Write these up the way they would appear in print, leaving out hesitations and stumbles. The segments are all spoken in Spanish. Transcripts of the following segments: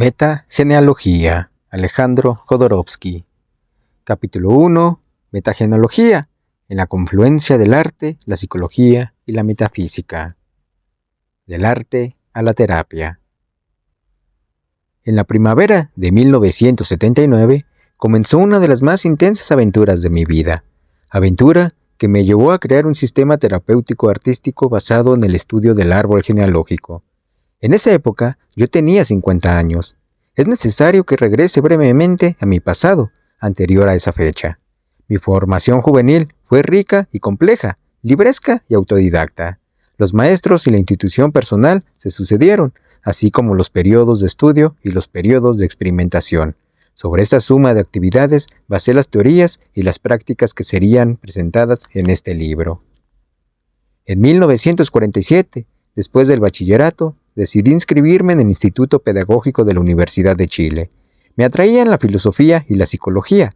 Metagenealogía, Alejandro Jodorowsky. Capítulo 1. Metagenealogía, en la confluencia del arte, la psicología y la metafísica. Del arte a la terapia. En la primavera de 1979 comenzó una de las más intensas aventuras de mi vida. Aventura que me llevó a crear un sistema terapéutico artístico basado en el estudio del árbol genealógico. En esa época yo tenía 50 años. Es necesario que regrese brevemente a mi pasado, anterior a esa fecha. Mi formación juvenil fue rica y compleja, libresca y autodidacta. Los maestros y la institución personal se sucedieron, así como los periodos de estudio y los periodos de experimentación. Sobre esta suma de actividades basé las teorías y las prácticas que serían presentadas en este libro. En 1947, después del bachillerato, decidí inscribirme en el Instituto Pedagógico de la Universidad de Chile. Me atraían la filosofía y la psicología.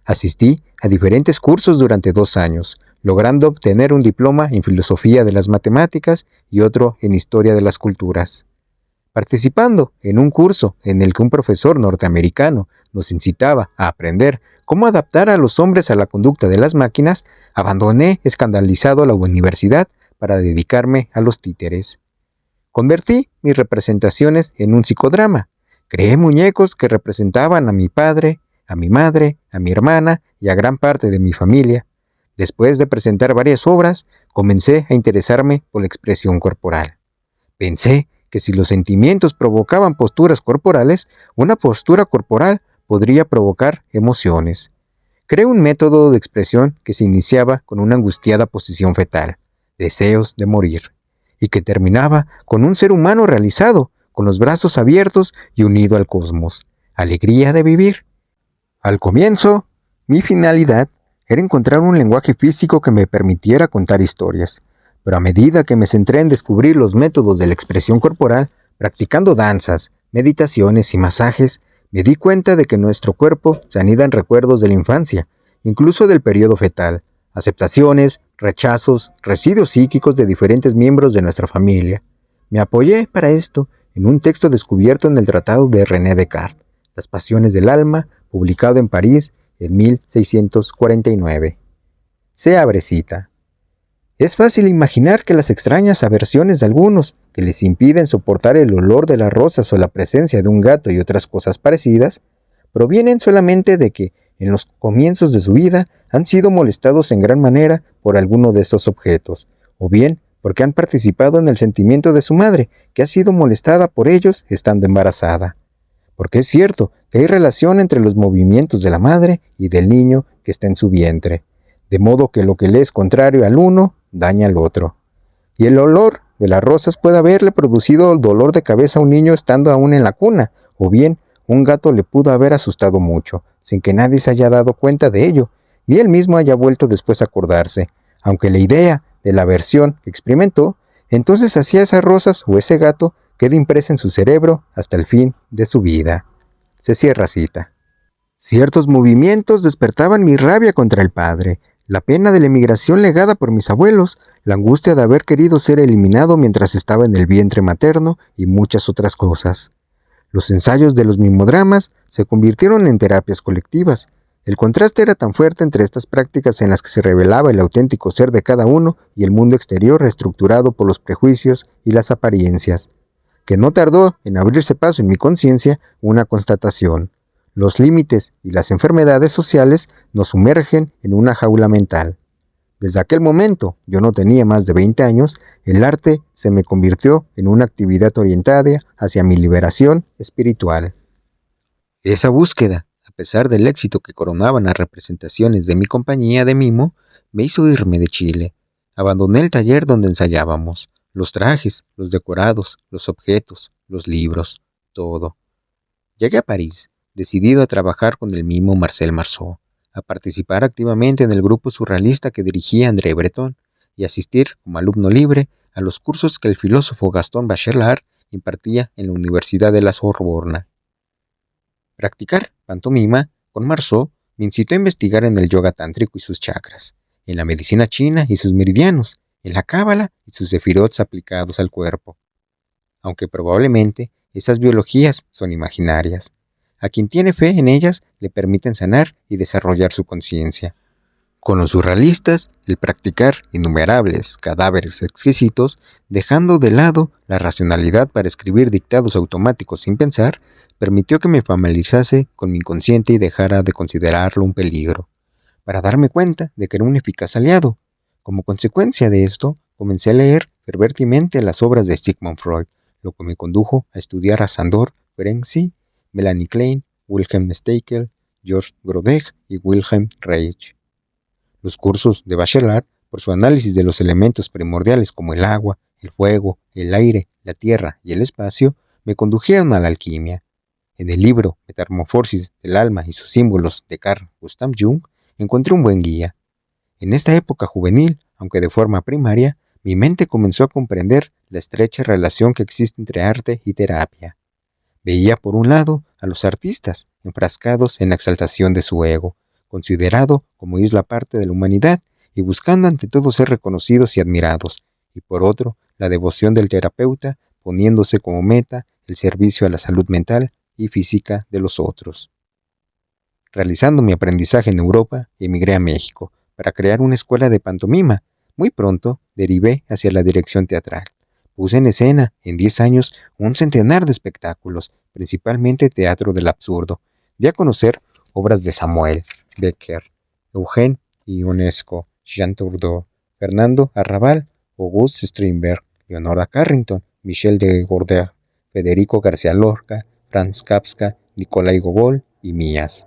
Asistí a diferentes cursos durante 2 años, logrando obtener un diploma en filosofía de las matemáticas y otro en historia de las culturas. Participando en un curso en el que un profesor norteamericano nos incitaba a aprender cómo adaptar a los hombres a la conducta de las máquinas, abandoné escandalizado la universidad para dedicarme a los títeres. Convertí mis representaciones en un psicodrama. Creé muñecos que representaban a mi padre, a mi madre, a mi hermana y a gran parte de mi familia. Después de presentar varias obras, comencé a interesarme por la expresión corporal. Pensé que si los sentimientos provocaban posturas corporales, una postura corporal podría provocar emociones. Creé un método de expresión que se iniciaba con una angustiada posición fetal, deseos de morir, y que terminaba con un ser humano realizado, con los brazos abiertos y unido al cosmos, alegría de vivir. Al comienzo, mi finalidad era encontrar un lenguaje físico que me permitiera contar historias, pero a medida que me centré en descubrir los métodos de la expresión corporal, practicando danzas, meditaciones y masajes, me di cuenta de que nuestro cuerpo se anida en recuerdos de la infancia, incluso del periodo fetal, aceptaciones, rechazos, residuos psíquicos de diferentes miembros de nuestra familia. Me apoyé para esto en un texto descubierto en el Tratado de René Descartes, Las Pasiones del Alma, publicado en París en 1649. Se abre cita. Es fácil imaginar que las extrañas aversiones de algunos, que les impiden soportar el olor de las rosas o la presencia de un gato y otras cosas parecidas, provienen solamente de que, en los comienzos de su vida, han sido molestados en gran manera por alguno de estos objetos, o bien porque han participado en el sentimiento de su madre, que ha sido molestada por ellos estando embarazada. Porque es cierto que hay relación entre los movimientos de la madre y del niño que está en su vientre, de modo que lo que le es contrario al uno daña al otro. Y el olor de las rosas puede haberle producido el dolor de cabeza a un niño estando aún en la cuna, o bien un gato le pudo haber asustado mucho, sin que nadie se haya dado cuenta de ello, ni él mismo haya vuelto después a acordarse, aunque la idea de la aversión que experimentó, entonces hacía esas rosas o ese gato quede impresa en su cerebro hasta el fin de su vida. Se cierra cita. Ciertos movimientos despertaban mi rabia contra el padre, la pena de la emigración legada por mis abuelos, la angustia de haber querido ser eliminado mientras estaba en el vientre materno y muchas otras cosas. Los ensayos de los mimodramas se convirtieron en terapias colectivas. El contraste era tan fuerte entre estas prácticas en las que se revelaba el auténtico ser de cada uno y el mundo exterior reestructurado por los prejuicios y las apariencias, que no tardó en abrirse paso en mi conciencia una constatación. Los límites y las enfermedades sociales nos sumergen en una jaula mental. Desde aquel momento, yo no tenía más de 20 años, el arte se me convirtió en una actividad orientada hacia mi liberación espiritual. Esa búsqueda, a pesar del éxito que coronaban las representaciones de mi compañía de mimo, me hizo irme de Chile. Abandoné el taller donde ensayábamos, los trajes, los decorados, los objetos, los libros, todo. Llegué a París, decidido a trabajar con el mimo Marcel Marceau, a participar activamente en el grupo surrealista que dirigía André Breton y asistir como alumno libre a los cursos que el filósofo Gaston Bachelard impartía en la Universidad de la Sorbona. Practicar pantomima con Marceau me incitó a investigar en el yoga tántrico y sus chakras, en la medicina china y sus meridianos, en la cábala y sus sefirots aplicados al cuerpo. Aunque probablemente Esas biologías son imaginarias. A quien tiene fe en ellas le permiten sanar y desarrollar su conciencia. Con los surrealistas, el practicar innumerables cadáveres exquisitos, dejando de lado la racionalidad para escribir dictados automáticos sin pensar, permitió que me familiarizase con mi inconsciente y dejara de considerarlo un peligro, para darme cuenta de que era un eficaz aliado. Como consecuencia de esto, comencé a leer fervientemente las obras de Sigmund Freud, lo que me condujo a estudiar a Sándor Ferenczi, Melanie Klein, Wilhelm Steikel, George Grodek y Wilhelm Reich. Los cursos de Bachelard, por su análisis de los elementos primordiales como el agua, el fuego, el aire, la tierra y el espacio, me condujeron a la alquimia. En el libro Metamorfosis del alma y sus símbolos de Carl Gustav Jung, encontré un buen guía. En esta época juvenil, aunque de forma primaria, mi mente comenzó a comprender la estrecha relación que existe entre arte y terapia. Veía por un lado a los artistas enfrascados en la exaltación de su ego, considerado como isla parte de la humanidad y buscando ante todo ser reconocidos y admirados, y por otro, la devoción del terapeuta poniéndose como meta el servicio a la salud mental y física de los otros. Realizando mi aprendizaje en Europa, emigré a México para crear una escuela de pantomima. Muy pronto derivé hacia la dirección teatral. Puse en escena, en 10 años, un centenar de espectáculos, principalmente teatro del absurdo. Di a conocer obras de Samuel Becker, Eugène Ionesco, Jean Tourneau, Fernando Arrabal, Auguste Strindberg, Leonora Carrington, Michel de Gondry, Federico García Lorca, Franz Kafka, Nikolai Gogol y mías.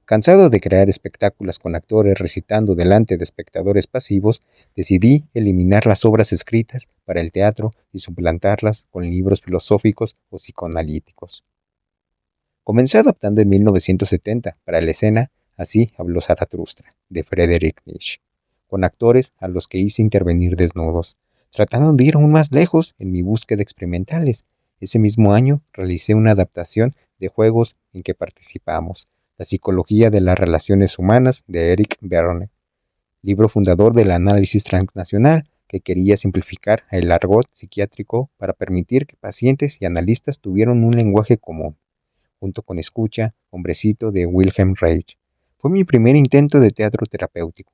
Cansado de crear espectáculos con actores recitando delante de espectadores pasivos, decidí eliminar las obras escritas para el teatro y suplantarlas con libros filosóficos o psicoanalíticos. Comencé adaptando en 1970 para la escena Así habló Zaratustra, de Friedrich Nietzsche, con actores a los que hice intervenir desnudos, tratando de ir aún más lejos en mi búsqueda experimentales. Ese mismo año realicé una adaptación de juegos en que participamos, La psicología de las relaciones humanas de Eric Berne, libro fundador del análisis transnacional que quería simplificar el argot psiquiátrico para permitir que pacientes y analistas tuvieran un lenguaje común, junto con Escucha, Hombrecito de Wilhelm Reich. Fue mi primer intento de teatro terapéutico.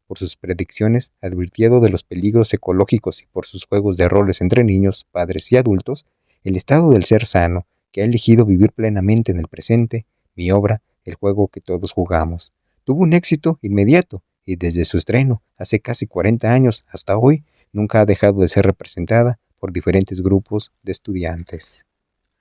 Por sus predicciones, advirtiendo de los peligros ecológicos y por sus juegos de roles entre niños, padres y adultos, el estado del ser sano, que ha elegido vivir plenamente en el presente, mi obra, El juego que todos jugamos, tuvo un éxito inmediato y desde su estreno, hace casi 40 años hasta hoy, nunca ha dejado de ser representada por diferentes grupos de estudiantes.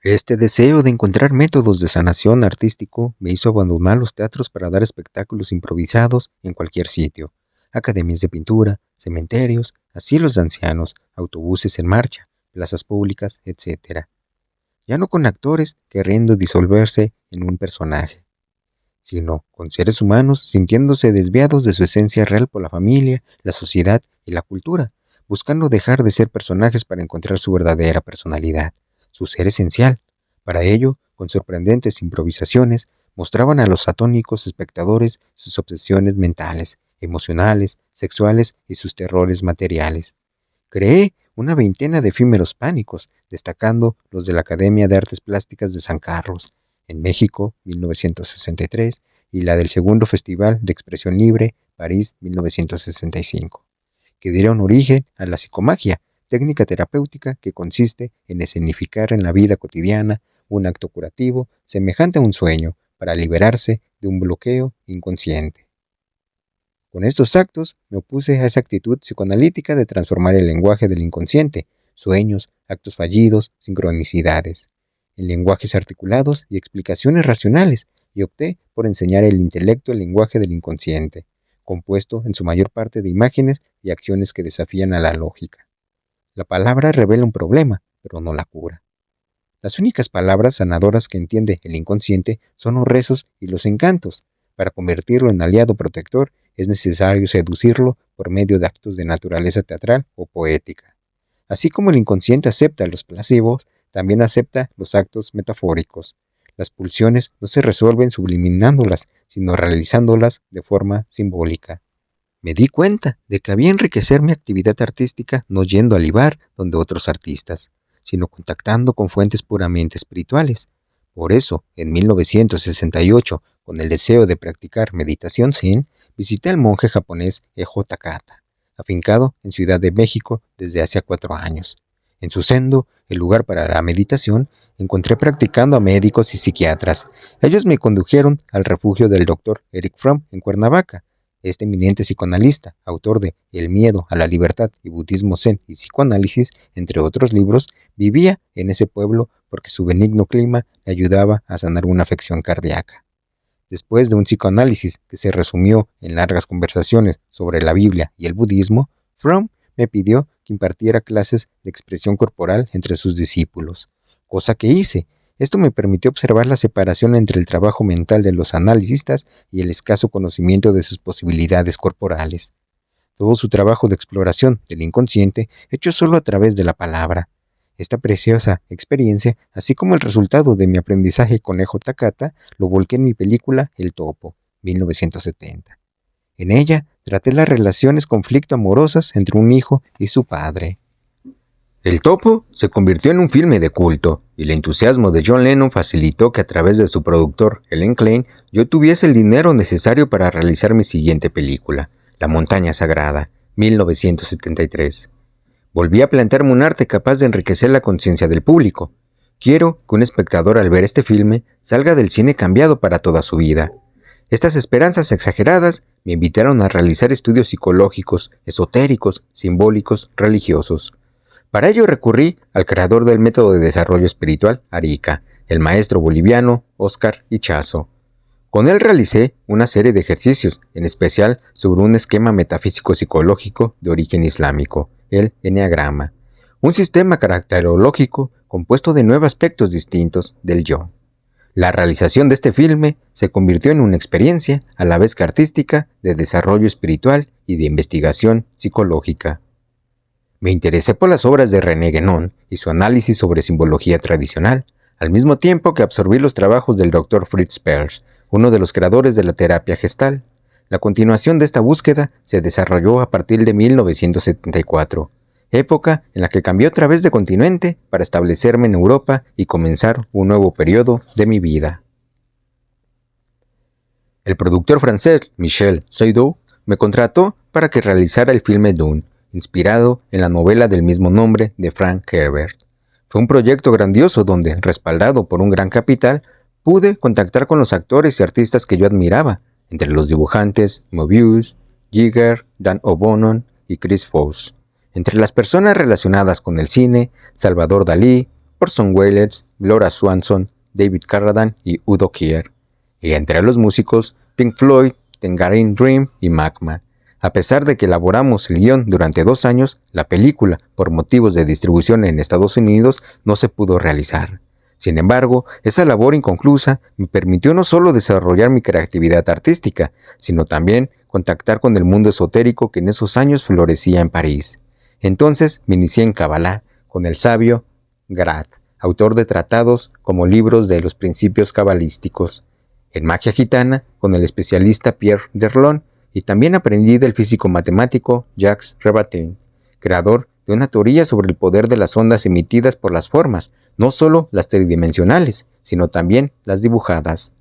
Este deseo de encontrar métodos de sanación artístico me hizo abandonar los teatros para dar espectáculos improvisados en cualquier sitio, academias de pintura, cementerios, asilos de ancianos, autobuses en marcha, plazas públicas, etc. Ya no con actores queriendo disolverse en un personaje, sino con seres humanos sintiéndose desviados de su esencia real por la familia, la sociedad y la cultura, buscando dejar de ser personajes para encontrar su verdadera personalidad, su ser esencial. Para ello, con sorprendentes improvisaciones, mostraban a los atónicos espectadores sus obsesiones mentales, emocionales, sexuales y sus terrores materiales. Creé una veintena de efímeros pánicos, destacando los de la Academia de Artes Plásticas de San Carlos, en México, 1963, y la del Segundo Festival de Expresión Libre, París, 1965, que dieron origen a la psicomagia, técnica terapéutica que consiste en escenificar en la vida cotidiana un acto curativo semejante a un sueño para liberarse de un bloqueo inconsciente. Con estos actos me opuse a esa actitud psicoanalítica de transformar el lenguaje del inconsciente, sueños, actos fallidos, sincronicidades, en lenguajes articulados y explicaciones racionales, y opté por enseñar el intelecto el lenguaje del inconsciente, compuesto en su mayor parte de imágenes y acciones que desafían a la lógica. La palabra revela un problema, pero no la cura. Las únicas palabras sanadoras que entiende el inconsciente son los rezos y los encantos. Para convertirlo en aliado protector es necesario seducirlo por medio de actos de naturaleza teatral o poética. Así como el inconsciente acepta los placebos, también acepta los actos metafóricos. Las pulsiones no se resuelven subliminándolas, sino realizándolas de forma simbólica. Me di cuenta de que había enriquecer mi actividad artística no yendo al bar donde otros artistas, sino contactando con fuentes puramente espirituales. Por eso, en 1968, con el deseo de practicar meditación zen, visité al monje japonés Ejo Takata, afincado en Ciudad de México desde hace 4 años. En su sendo, el lugar para la meditación, encontré practicando a médicos y psiquiatras. Ellos me condujeron al refugio del Dr. Eric Fromm en Cuernavaca. Este eminente psicoanalista, autor de El miedo a la libertad y Budismo Zen y psicoanálisis, entre otros libros, vivía en ese pueblo porque su benigno clima le ayudaba a sanar una afección cardíaca. Después de un psicoanálisis que se resumió en largas conversaciones sobre la Biblia y el budismo, Fromm me pidió que impartiera clases de expresión corporal entre sus discípulos, cosa que hice. Esto me permitió observar la separación entre el trabajo mental de los analistas y el escaso conocimiento de sus posibilidades corporales. Todo su trabajo de exploración del inconsciente hecho solo a través de la palabra. Esta preciosa experiencia, así como el resultado de mi aprendizaje con Ejo Takata, lo volqué en mi película El Topo, 1970. En ella traté las relaciones conflicto-amorosas entre un hijo y su padre. El Topo se convirtió en un filme de culto, y el entusiasmo de John Lennon facilitó que a través de su productor, Ellen Klein, yo tuviese el dinero necesario para realizar mi siguiente película, La Montaña Sagrada, 1973. Volví a plantearme un arte capaz de enriquecer la conciencia del público. Quiero que un espectador al ver este filme salga del cine cambiado para toda su vida. Estas esperanzas exageradas me invitaron a realizar estudios psicológicos, esotéricos, simbólicos, religiosos. Para ello recurrí al creador del método de desarrollo espiritual, Arica, el maestro boliviano Oscar Ichazo. Con él realicé una serie de ejercicios, en especial sobre un esquema metafísico psicológico de origen islámico, el eneagrama, un sistema caracterológico compuesto de 9 aspectos distintos del yo. La realización de este filme se convirtió en una experiencia, a la vez que artística, de desarrollo espiritual y de investigación psicológica. Me interesé por las obras de René Guénon y su análisis sobre simbología tradicional, al mismo tiempo que absorbí los trabajos del Dr. Fritz Perls, uno de los creadores de la terapia gestal. La continuación de esta búsqueda se desarrolló a partir de 1974, época en la que cambié otra vez de continente para establecerme en Europa y comenzar un nuevo periodo de mi vida. El productor francés Michel Seydoux me contrató para que realizara el filme Dune, inspirado en la novela del mismo nombre de Frank Herbert. Fue un proyecto grandioso donde, respaldado por un gran capital, pude contactar con los actores y artistas que yo admiraba, entre los dibujantes Moebius, Giger, Dan O'Bannon y Chris Foss. Entre las personas relacionadas con el cine, Salvador Dalí, Orson Welles, Laura Swanson, David Carradine y Udo Kier. Y entre los músicos, Pink Floyd, Tangerine Dream y Magma. A pesar de que elaboramos el guión durante 2 años, la película, por motivos de distribución en Estados Unidos, no se pudo realizar. Sin embargo, esa labor inconclusa me permitió no solo desarrollar mi creatividad artística, sino también contactar con el mundo esotérico que en esos años florecía en París. Entonces me inicié en Kabbalah con el sabio Grad, autor de tratados como libros de los principios cabalísticos. En magia gitana con el especialista Pierre Derlon, y también aprendí del físico matemático Jacques Rebatin, creador de una teoría sobre el poder de las ondas emitidas por las formas, no solo las tridimensionales, sino también las dibujadas.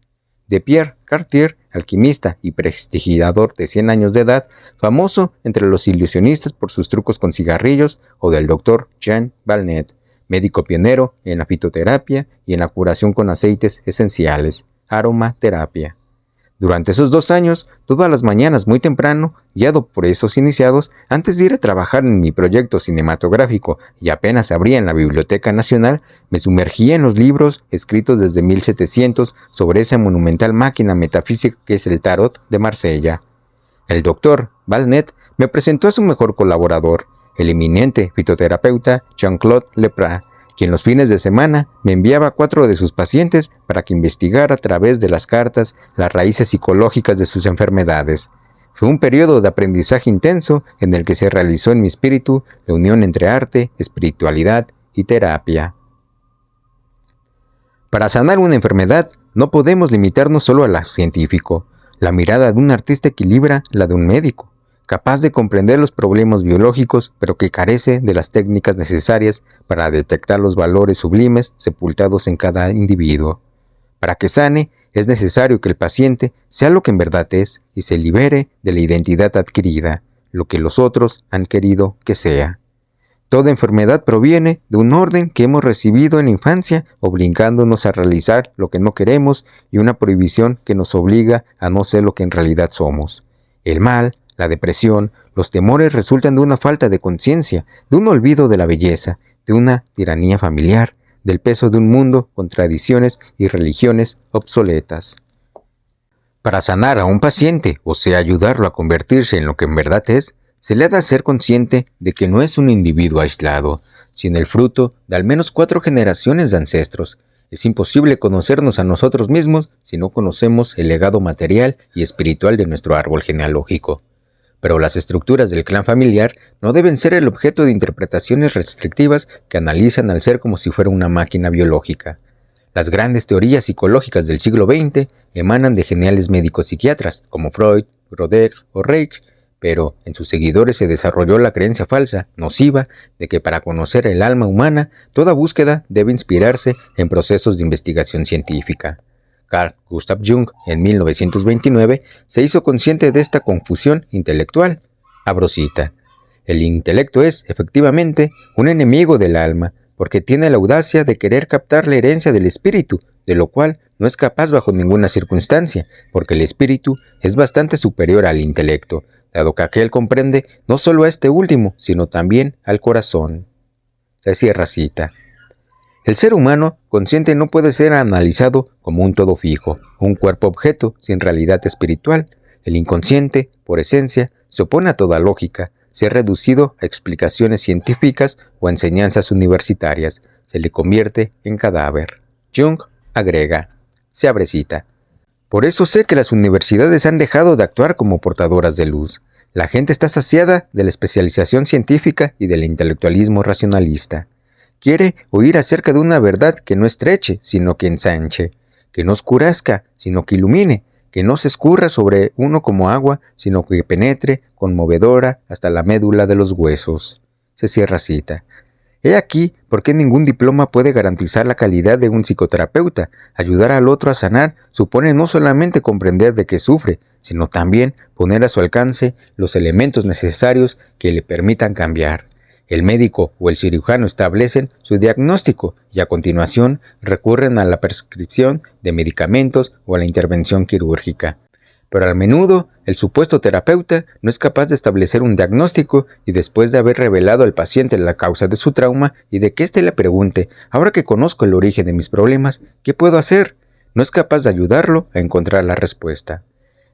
De Pierre Cartier, alquimista y prestigiador de 100 años de edad, famoso entre los ilusionistas por sus trucos con cigarrillos, o del Dr. Jean Valnet, médico pionero en la fitoterapia y en la curación con aceites esenciales, aromaterapia. Durante esos 2 años, todas las mañanas muy temprano, guiado por esos iniciados, antes de ir a trabajar en mi proyecto cinematográfico y apenas abría en la Biblioteca Nacional, me sumergía en los libros escritos desde 1700 sobre esa monumental máquina metafísica que es el Tarot de Marsella. El doctor Valnet me presentó a su mejor colaborador, el eminente fitoterapeuta Jean-Claude Lepra, quien los fines de semana me enviaba a 4 de sus pacientes para que investigara a través de las cartas las raíces psicológicas de sus enfermedades. Fue un periodo de aprendizaje intenso en el que se realizó en mi espíritu la unión entre arte, espiritualidad y terapia. Para sanar una enfermedad, no podemos limitarnos solo a lo científico. La mirada de un artista equilibra la de un médico. capaz de comprender los problemas biológicos, pero que carece de las técnicas necesarias para detectar los valores sublimes sepultados en cada individuo. Para que sane, es necesario que el paciente sea lo que en verdad es y se libere de la identidad adquirida, lo que los otros han querido que sea. Toda enfermedad proviene de un orden que hemos recibido en la infancia, obligándonos a realizar lo que no queremos y una prohibición que nos obliga a no ser lo que en realidad somos. El mal, la depresión, los temores resultan de una falta de conciencia, de un olvido de la belleza, de una tiranía familiar, del peso de un mundo con tradiciones y religiones obsoletas. Para sanar a un paciente, o sea, ayudarlo a convertirse en lo que en verdad es, se le ha de ser consciente de que no es un individuo aislado, sino el fruto de al menos 4 generaciones de ancestros. Es imposible conocernos a nosotros mismos si no conocemos el legado material y espiritual de nuestro árbol genealógico. Pero las estructuras del clan familiar no deben ser el objeto de interpretaciones restrictivas que analizan al ser como si fuera una máquina biológica. Las grandes teorías psicológicas del siglo XX emanan de geniales médicos psiquiatras como Freud, Rodek o Reich, pero en sus seguidores se desarrolló la creencia falsa, nociva, de que para conocer el alma humana, toda búsqueda debe inspirarse en procesos de investigación científica. Carl Gustav Jung, en 1929, se hizo consciente de esta confusión intelectual. Abro cita: el intelecto es, efectivamente, un enemigo del alma, porque tiene la audacia de querer captar la herencia del espíritu, de lo cual no es capaz bajo ninguna circunstancia, porque el espíritu es bastante superior al intelecto, dado que aquel comprende no solo a este último, sino también al corazón. Se cierra cita. El ser humano consciente no puede ser analizado como un todo fijo, un cuerpo-objeto sin realidad espiritual. El inconsciente, por esencia, se opone a toda lógica, se ha reducido a explicaciones científicas o enseñanzas universitarias, se le convierte en cadáver. Jung agrega, se abre cita: por eso sé que las universidades han dejado de actuar como portadoras de luz. La gente está saciada de la especialización científica y del intelectualismo racionalista. Quiere oír acerca de una verdad que no estreche, sino que ensanche, que no oscurezca, sino que ilumine, que no se escurra sobre uno como agua, sino que penetre, conmovedora, hasta la médula de los huesos. Se cierra cita. He aquí por qué ningún diploma puede garantizar la calidad de un psicoterapeuta. Ayudar al otro a sanar supone no solamente comprender de qué sufre, sino también poner a su alcance los elementos necesarios que le permitan cambiar. El médico o el cirujano establecen su diagnóstico y a continuación recurren a la prescripción de medicamentos o a la intervención quirúrgica. Pero a menudo el supuesto terapeuta no es capaz de establecer un diagnóstico y después de haber revelado al paciente la causa de su trauma y de que éste le pregunte, ahora que conozco el origen de mis problemas, ¿qué puedo hacer?, no es capaz de ayudarlo a encontrar la respuesta.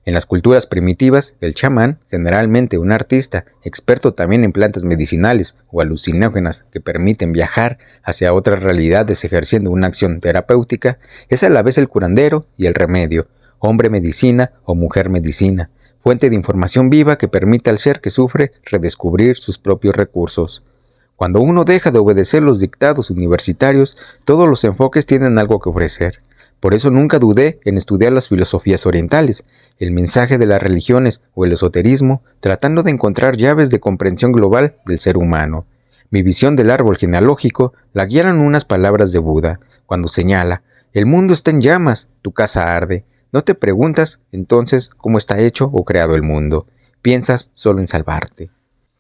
En las culturas primitivas, el chamán, generalmente un artista, experto también en plantas medicinales o alucinógenas que permiten viajar hacia otras realidades ejerciendo una acción terapéutica, es a la vez el curandero y el remedio, hombre medicina o mujer medicina, fuente de información viva que permite al ser que sufre redescubrir sus propios recursos. Cuando uno deja de obedecer los dictados universitarios, todos los enfoques tienen algo que ofrecer. Por eso nunca dudé en estudiar las filosofías orientales, el mensaje de las religiones o el esoterismo, tratando de encontrar llaves de comprensión global del ser humano. Mi visión del árbol genealógico la guiaron unas palabras de Buda, cuando señala: el mundo está en llamas, tu casa arde. No te preguntas, entonces, cómo está hecho o creado el mundo. Piensas solo en salvarte.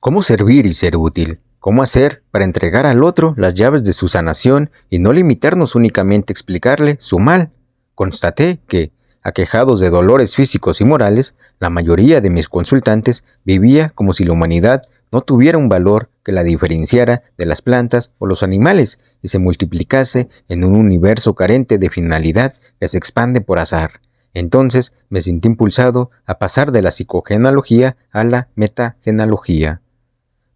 ¿Cómo servir y ser útil? ¿Cómo hacer para entregar al otro las llaves de su sanación y no limitarnos únicamente a explicarle su mal? Constaté que, aquejados de dolores físicos y morales, la mayoría de mis consultantes vivía como si la humanidad no tuviera un valor que la diferenciara de las plantas o los animales y se multiplicase en un universo carente de finalidad que se expande por azar. Entonces me sentí impulsado a pasar de la psicogenealogía a la metagenealogía,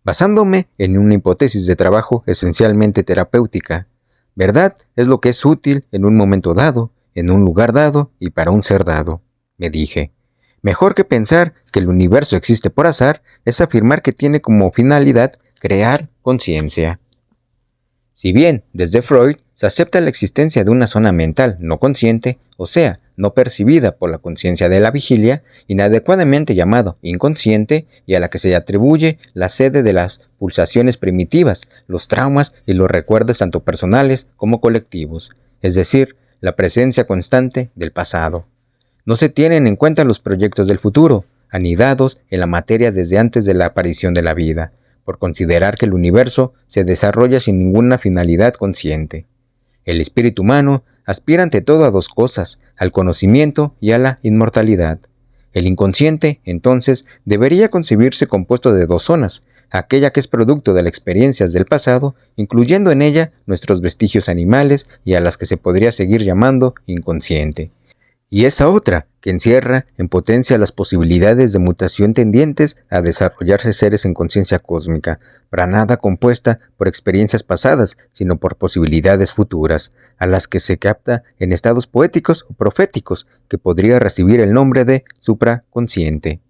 basándome en una hipótesis de trabajo esencialmente terapéutica. Verdad es lo que es útil en un momento dado, en un lugar dado y para un ser dado, me dije. Mejor que pensar que el universo existe por azar es afirmar que tiene como finalidad crear conciencia. Si bien, desde Freud, se acepta la existencia de una zona mental no consciente, o sea, no percibida por la conciencia de la vigilia, inadecuadamente llamado inconsciente, y a la que se atribuye la sede de las pulsaciones primitivas, los traumas y los recuerdos tanto personales como colectivos, es decir, la presencia constante del pasado. No se tienen en cuenta los proyectos del futuro, anidados en la materia desde antes de la aparición de la vida, por considerar que el universo se desarrolla sin ninguna finalidad consciente. El espíritu humano aspira ante todo a dos cosas, al conocimiento y a la inmortalidad. El inconsciente, entonces, debería concebirse compuesto de dos zonas, aquella que es producto de las experiencias del pasado, incluyendo en ella nuestros vestigios animales y a las que se podría seguir llamando inconsciente, y esa otra, que encierra en potencia las posibilidades de mutación tendientes a desarrollarse seres en conciencia cósmica, para nada compuesta por experiencias pasadas, sino por posibilidades futuras, a las que se capta en estados poéticos o proféticos, que podría recibir el nombre de supraconsciente.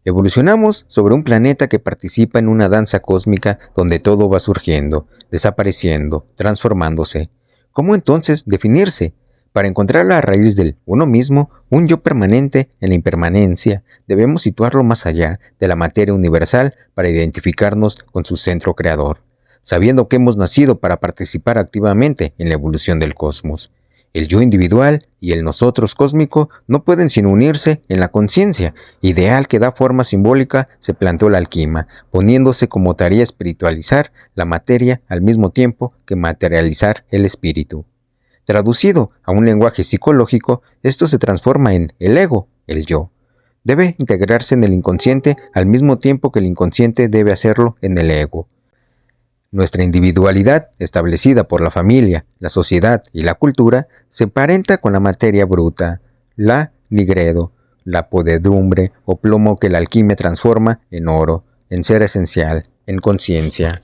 Evolucionamos sobre un planeta que participa en una danza cósmica donde todo va surgiendo, desapareciendo, transformándose. ¿Cómo entonces definirse? Para encontrar la raíz del uno mismo, un yo permanente en la impermanencia, debemos situarlo más allá de la materia universal para identificarnos con su centro creador, sabiendo que hemos nacido para participar activamente en la evolución del cosmos. El yo individual y el nosotros cósmico no pueden sino unirse en la conciencia, ideal que da forma simbólica se planteó la alquimia, poniéndose como tarea espiritualizar la materia al mismo tiempo que materializar el espíritu. Traducido a un lenguaje psicológico, esto se transforma en el ego, el yo. Debe integrarse en el inconsciente al mismo tiempo que el inconsciente debe hacerlo en el ego. Nuestra individualidad, establecida por la familia, la sociedad y la cultura, se emparenta con la materia bruta, la nigredo, la podredumbre o plomo que la alquimia transforma en oro, en ser esencial, en conciencia.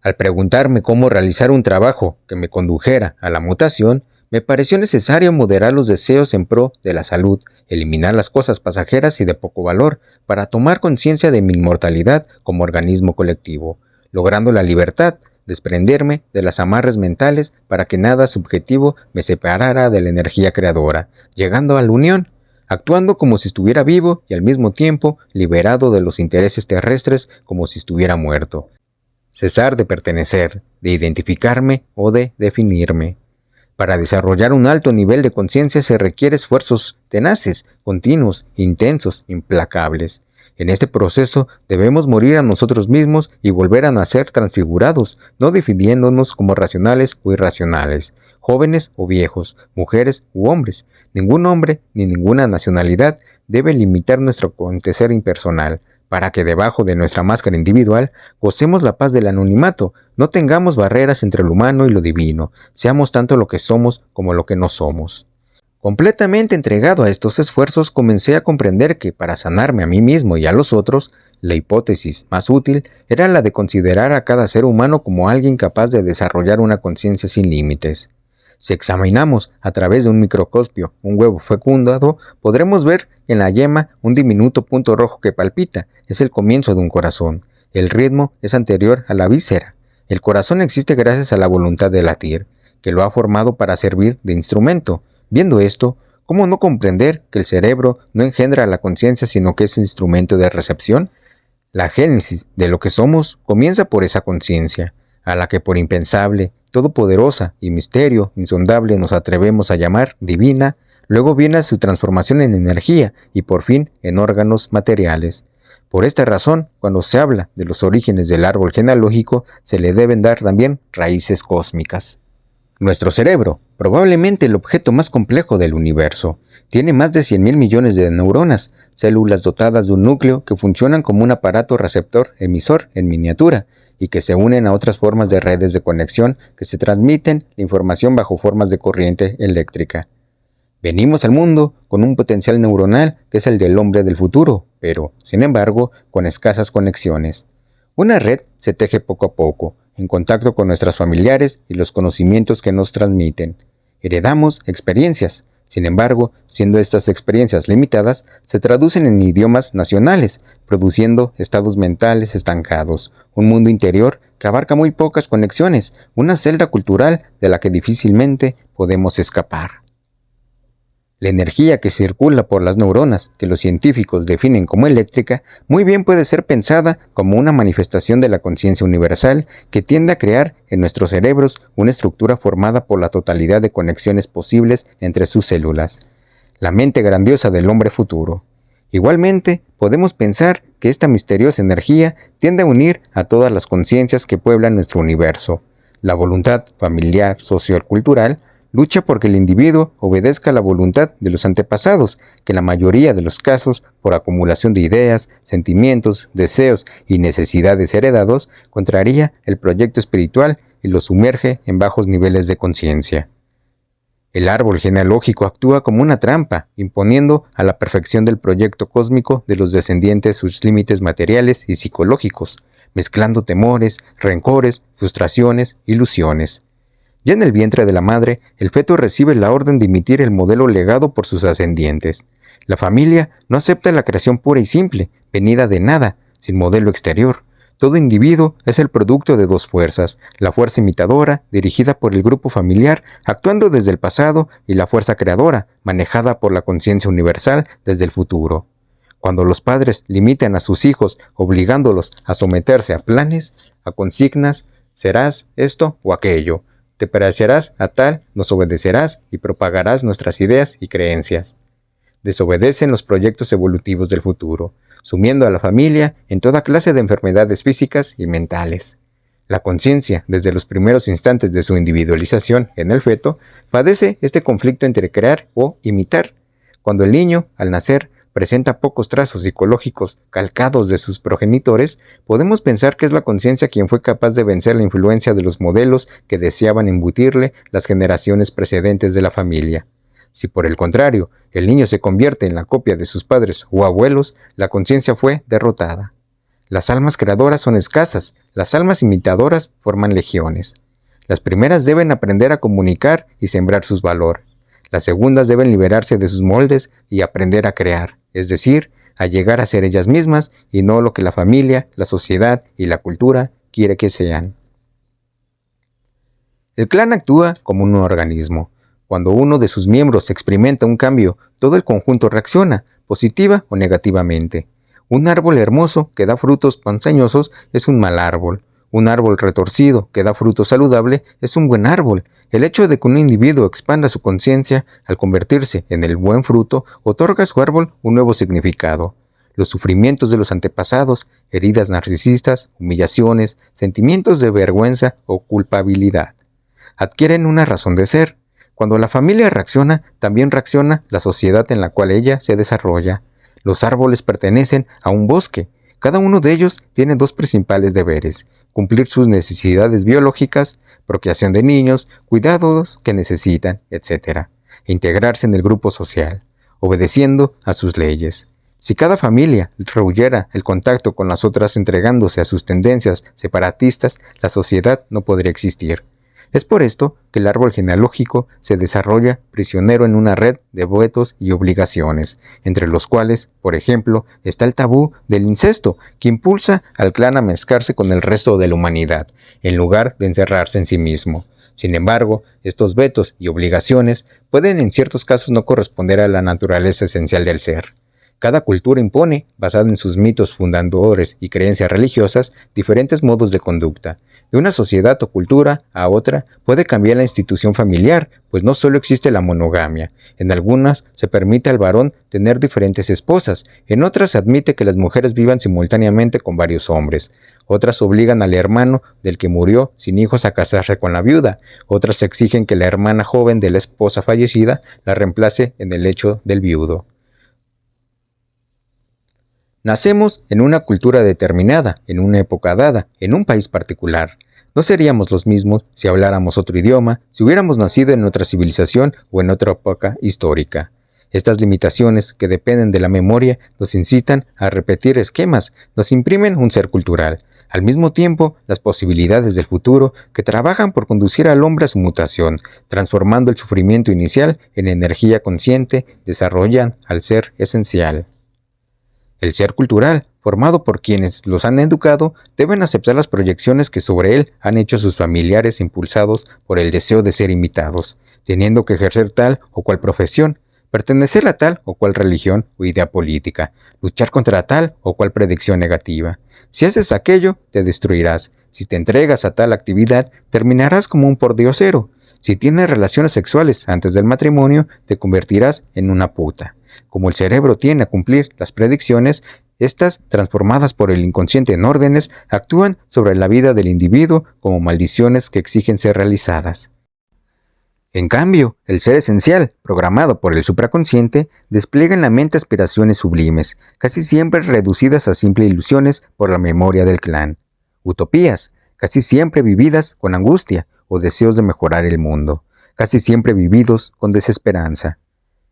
Al preguntarme cómo realizar un trabajo que me condujera a la mutación, me pareció necesario moderar los deseos en pro de la salud, eliminar las cosas pasajeras y de poco valor, para tomar conciencia de mi inmortalidad como organismo colectivo, logrando la libertad, desprenderme de las amarres mentales para que nada subjetivo me separara de la energía creadora, llegando a la unión, actuando como si estuviera vivo y al mismo tiempo liberado de los intereses terrestres como si estuviera muerto. Cesar de pertenecer, de identificarme o de definirme. Para desarrollar un alto nivel de conciencia se requiere esfuerzos tenaces, continuos, intensos, implacables. En este proceso debemos morir a nosotros mismos y volver a nacer transfigurados, no definiéndonos como racionales o irracionales, jóvenes o viejos, mujeres u hombres. Ningún hombre ni ninguna nacionalidad debe limitar nuestro acontecer impersonal, para que debajo de nuestra máscara individual gocemos la paz del anonimato, no tengamos barreras entre lo humano y lo divino, seamos tanto lo que somos como lo que no somos. Completamente entregado a estos esfuerzos, comencé a comprender que, para sanarme a mí mismo y a los otros, la hipótesis más útil era la de considerar a cada ser humano como alguien capaz de desarrollar una conciencia sin límites. Si examinamos a través de un microscopio un huevo fecundado, podremos ver en la yema un diminuto punto rojo que palpita. Es el comienzo de un corazón. El ritmo es anterior a la víscera. El corazón existe gracias a la voluntad de latir, que lo ha formado para servir de instrumento. Viendo esto, ¿cómo no comprender que el cerebro no engendra la conciencia sino que es un instrumento de recepción? La génesis de lo que somos comienza por esa conciencia, a la que por impensable, todopoderosa y misterio insondable nos atrevemos a llamar divina, luego viene su transformación en energía y por fin en órganos materiales. Por esta razón, cuando se habla de los orígenes del árbol genealógico, se le deben dar también raíces cósmicas. Nuestro cerebro, probablemente el objeto más complejo del universo, tiene más de 100.000 millones de neuronas, células dotadas de un núcleo que funcionan como un aparato receptor-emisor en miniatura y que se unen a otras formas de redes de conexión que se transmiten la información bajo formas de corriente eléctrica. Venimos al mundo con un potencial neuronal que es el del hombre del futuro, pero, sin embargo, con escasas conexiones. Una red se teje poco a poco, en contacto con nuestros familiares y los conocimientos que nos transmiten. Heredamos experiencias, Sin embargo, siendo estas experiencias limitadas, se traducen en idiomas nacionales, produciendo estados mentales estancados, un mundo interior que abarca muy pocas conexiones, una celda cultural de la que difícilmente podemos escapar. La energía que circula por las neuronas, que los científicos definen como eléctrica, muy bien puede ser pensada como una manifestación de la conciencia universal que tiende a crear en nuestros cerebros una estructura formada por la totalidad de conexiones posibles entre sus células. La mente grandiosa del hombre futuro. Igualmente, podemos pensar que esta misteriosa energía tiende a unir a todas las conciencias que pueblan nuestro universo. La voluntad familiar, social-cultural, lucha porque el individuo obedezca a la voluntad de los antepasados, que en la mayoría de los casos, por acumulación de ideas, sentimientos, deseos y necesidades heredados, contraría el proyecto espiritual y lo sumerge en bajos niveles de conciencia. El árbol genealógico actúa como una trampa, imponiendo a la perfección del proyecto cósmico de los descendientes sus límites materiales y psicológicos, mezclando temores, rencores, frustraciones, ilusiones. Ya en el vientre de la madre, el feto recibe la orden de emitir el modelo legado por sus ascendientes. La familia no acepta la creación pura y simple, venida de nada, sin modelo exterior. Todo individuo es el producto de dos fuerzas, la fuerza imitadora, dirigida por el grupo familiar, actuando desde el pasado, y la fuerza creadora, manejada por la conciencia universal desde el futuro. Cuando los padres limitan a sus hijos, obligándolos a someterse a planes, a consignas, serás esto o aquello, te parecerás a tal, nos obedecerás y propagarás nuestras ideas y creencias. Desobedecen los proyectos evolutivos del futuro, sumiendo a la familia en toda clase de enfermedades físicas y mentales. La conciencia, desde los primeros instantes de su individualización en el feto, padece este conflicto entre crear o imitar. Cuando el niño, al nacer, presenta pocos trazos psicológicos calcados de sus progenitores, podemos pensar que es la conciencia quien fue capaz de vencer la influencia de los modelos que deseaban embutirle las generaciones precedentes de la familia. Si por el contrario, el niño se convierte en la copia de sus padres o abuelos, la conciencia fue derrotada. Las almas creadoras son escasas, las almas imitadoras forman legiones. Las primeras deben aprender a comunicar y sembrar sus valores. Las segundas deben liberarse de sus moldes y aprender a crear, es decir, a llegar a ser ellas mismas y no lo que la familia, la sociedad y la cultura quiere que sean. El clan actúa como un organismo. Cuando uno de sus miembros experimenta un cambio, todo el conjunto reacciona, positiva o negativamente. Un árbol hermoso que da frutos ponzoñosos es un mal árbol. Un árbol retorcido que da fruto saludable es un buen árbol. El hecho de que un individuo expanda su conciencia al convertirse en el buen fruto otorga a su árbol un nuevo significado. Los sufrimientos de los antepasados, heridas narcisistas, humillaciones, sentimientos de vergüenza o culpabilidad, adquieren una razón de ser. Cuando la familia reacciona, también reacciona la sociedad en la cual ella se desarrolla. Los árboles pertenecen a un bosque. Cada uno de ellos tiene dos principales deberes: cumplir sus necesidades biológicas, procreación de niños, cuidados que necesitan, etc. E integrarse en el grupo social, obedeciendo a sus leyes. Si cada familia rehuyera el contacto con las otras entregándose a sus tendencias separatistas, la sociedad no podría existir. Es por esto que el árbol genealógico se desarrolla prisionero en una red de vetos y obligaciones, entre los cuales, por ejemplo, está el tabú del incesto, que impulsa al clan a mezclarse con el resto de la humanidad, en lugar de encerrarse en sí mismo. Sin embargo, estos vetos y obligaciones pueden en ciertos casos no corresponder a la naturaleza esencial del ser. Cada cultura impone, basada en sus mitos fundadores y creencias religiosas, diferentes modos de conducta. De una sociedad o cultura a otra puede cambiar la institución familiar, pues no solo existe la monogamia. En algunas se permite al varón tener diferentes esposas, en otras se admite que las mujeres vivan simultáneamente con varios hombres. Otras obligan al hermano del que murió sin hijos a casarse con la viuda. Otras exigen que la hermana joven de la esposa fallecida la reemplace en el lecho del viudo. Nacemos en una cultura determinada, en una época dada, en un país particular. No seríamos los mismos si habláramos otro idioma, si hubiéramos nacido en otra civilización o en otra época histórica. Estas limitaciones, que dependen de la memoria, nos incitan a repetir esquemas, nos imprimen un ser cultural. Al mismo tiempo, las posibilidades del futuro que trabajan por conducir al hombre a su mutación, transformando el sufrimiento inicial en energía consciente, desarrollan al ser esencial. El ser cultural, formado por quienes los han educado, deben aceptar las proyecciones que sobre él han hecho sus familiares impulsados por el deseo de ser imitados, teniendo que ejercer tal o cual profesión, pertenecer a tal o cual religión o idea política, luchar contra tal o cual predicción negativa. Si haces aquello, te destruirás. Si te entregas a tal actividad, terminarás como un pordiosero. Si tienes relaciones sexuales antes del matrimonio, te convertirás en una puta. Como el cerebro tiene a cumplir las predicciones, estas, transformadas por el inconsciente en órdenes, actúan sobre la vida del individuo como maldiciones que exigen ser realizadas. En cambio, el ser esencial, programado por el supraconsciente, despliega en la mente aspiraciones sublimes, casi siempre reducidas a simples ilusiones por la memoria del clan. Utopías, casi siempre vividas con angustia o deseos de mejorar el mundo, casi siempre vividos con desesperanza.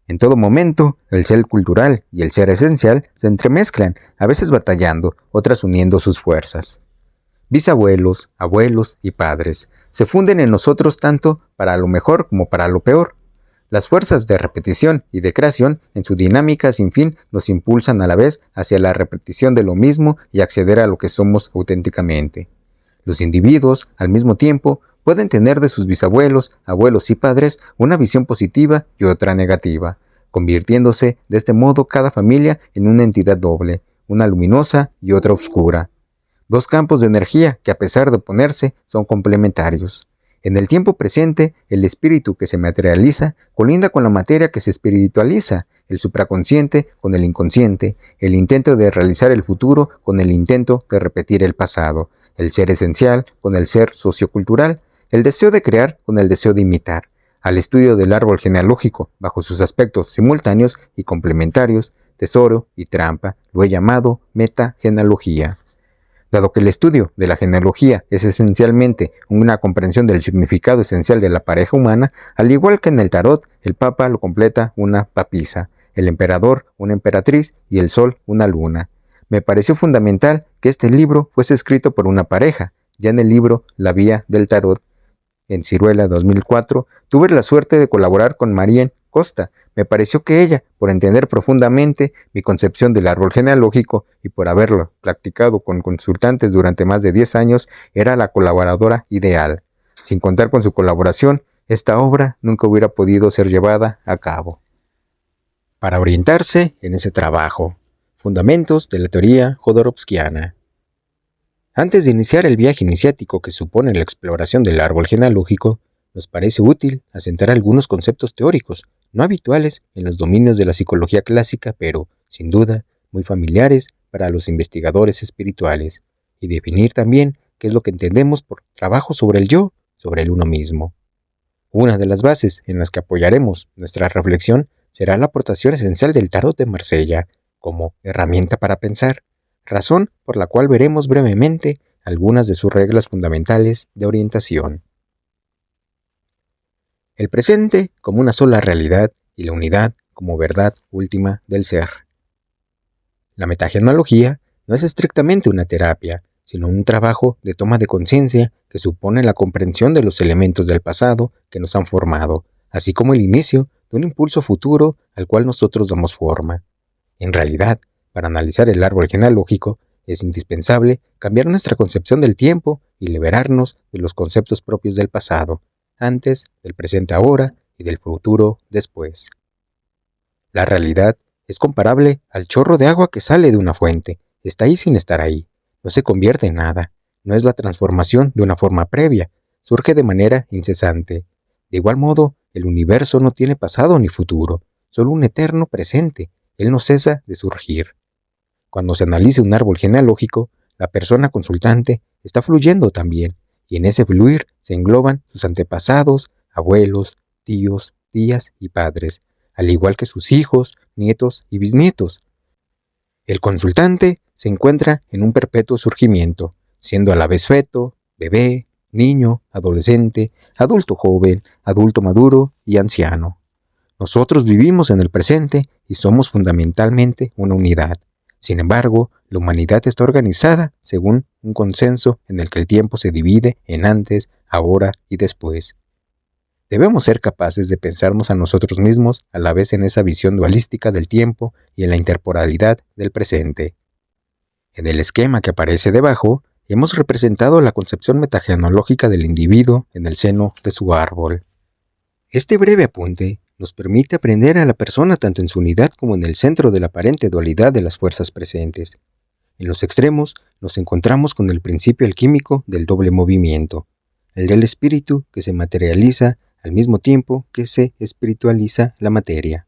En todo momento, el ser cultural y el ser esencial se entremezclan, a veces batallando, otras uniendo sus fuerzas. Bisabuelos, abuelos y padres se funden en nosotros tanto para lo mejor como para lo peor. Las fuerzas de repetición y de creación en su dinámica sin fin nos impulsan a la vez hacia la repetición de lo mismo y acceder a lo que somos auténticamente. Los individuos, al mismo tiempo, pueden tener de sus bisabuelos, abuelos y padres una visión positiva y otra negativa, convirtiéndose de este modo cada familia en una entidad doble, una luminosa y otra oscura. Dos campos de energía que, a pesar de oponerse, son complementarios. En el tiempo presente, el espíritu que se materializa colinda con la materia que se espiritualiza, el supraconsciente con el inconsciente, el intento de realizar el futuro con el intento de repetir el pasado, el ser esencial con el ser sociocultural, el deseo de crear con el deseo de imitar. Al estudio del árbol genealógico, bajo sus aspectos simultáneos y complementarios, tesoro y trampa, lo he llamado metagenealogía. Dado que el estudio de la genealogía es esencialmente una comprensión del significado esencial de la pareja humana, al igual que en el tarot, el papa lo completa una papisa, el emperador una emperatriz y el sol una luna. Me pareció fundamental que este libro fuese escrito por una pareja. Ya en el libro La Vía del Tarot, en Ciruela 2004, tuve la suerte de colaborar con Marien Costa. Me pareció que ella, por entender profundamente mi concepción del árbol genealógico y por haberlo practicado con consultantes durante más de 10 años, era la colaboradora ideal. Sin contar con su colaboración, esta obra nunca hubiera podido ser llevada a cabo. Para orientarse en ese trabajo, fundamentos de la teoría jodorowskiana. Antes de iniciar el viaje iniciático que supone la exploración del árbol genealógico, nos parece útil asentar algunos conceptos teóricos, no habituales en los dominios de la psicología clásica, pero, sin duda, muy familiares para los investigadores espirituales, y definir también qué es lo que entendemos por trabajo sobre el yo, sobre el uno mismo. Una de las bases en las que apoyaremos nuestra reflexión será la aportación esencial del tarot de Marsella como herramienta para pensar, razón por la cual veremos brevemente algunas de sus reglas fundamentales de orientación. El presente como una sola realidad y la unidad como verdad última del ser. La metagenealogía no es estrictamente una terapia, sino un trabajo de toma de conciencia que supone la comprensión de los elementos del pasado que nos han formado, así como el inicio de un impulso futuro al cual nosotros damos forma. En realidad, para analizar el árbol genealógico, es indispensable cambiar nuestra concepción del tiempo y liberarnos de los conceptos propios del pasado, antes, del presente ahora y del futuro después. La realidad es comparable al chorro de agua que sale de una fuente, está ahí sin estar ahí, no se convierte en nada, no es la transformación de una forma previa, surge de manera incesante. De igual modo, el universo no tiene pasado ni futuro, solo un eterno presente, él no cesa de surgir. Cuando se analice un árbol genealógico, la persona consultante está fluyendo también, y en ese fluir se engloban sus antepasados, abuelos, tíos, tías y padres, al igual que sus hijos, nietos y bisnietos. El consultante se encuentra en un perpetuo surgimiento, siendo a la vez feto, bebé, niño, adolescente, adulto joven, adulto maduro y anciano. Nosotros vivimos en el presente y somos fundamentalmente una unidad. Sin embargo, la humanidad está organizada según un consenso en el que el tiempo se divide en antes, ahora y después. Debemos ser capaces de pensarnos a nosotros mismos a la vez en esa visión dualística del tiempo y en la interporalidad del presente. En el esquema que aparece debajo, hemos representado la concepción metagenológica del individuo en el seno de su árbol. Este breve apunte nos permite aprender a la persona tanto en su unidad como en el centro de la aparente dualidad de las fuerzas presentes. En los extremos nos encontramos con el principio alquímico del doble movimiento, el del espíritu que se materializa al mismo tiempo que se espiritualiza la materia.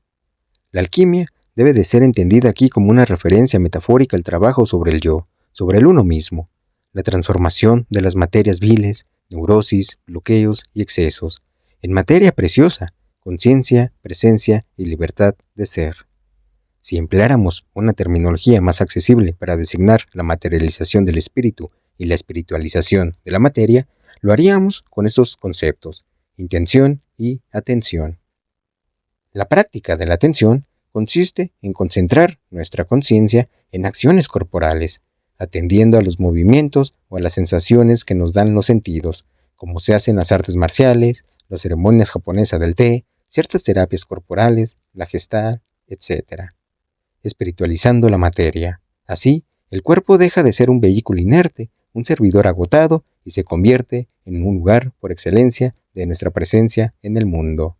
La alquimia debe de ser entendida aquí como una referencia metafórica al trabajo sobre el yo, sobre el uno mismo, la transformación de las materias viles, neurosis, bloqueos y excesos, en materia preciosa, conciencia, presencia y libertad de ser. Si empleáramos una terminología más accesible para designar la materialización del espíritu y la espiritualización de la materia, lo haríamos con esos conceptos, intención y atención. La práctica de la atención consiste en concentrar nuestra conciencia en acciones corporales, atendiendo a los movimientos o a las sensaciones que nos dan los sentidos, como se hace en las artes marciales, las ceremonias japonesas del té, ciertas terapias corporales, la Gestalt, etc. Espiritualizando la materia. Así, el cuerpo deja de ser un vehículo inerte, un servidor agotado, y se convierte en un lugar por excelencia de nuestra presencia en el mundo.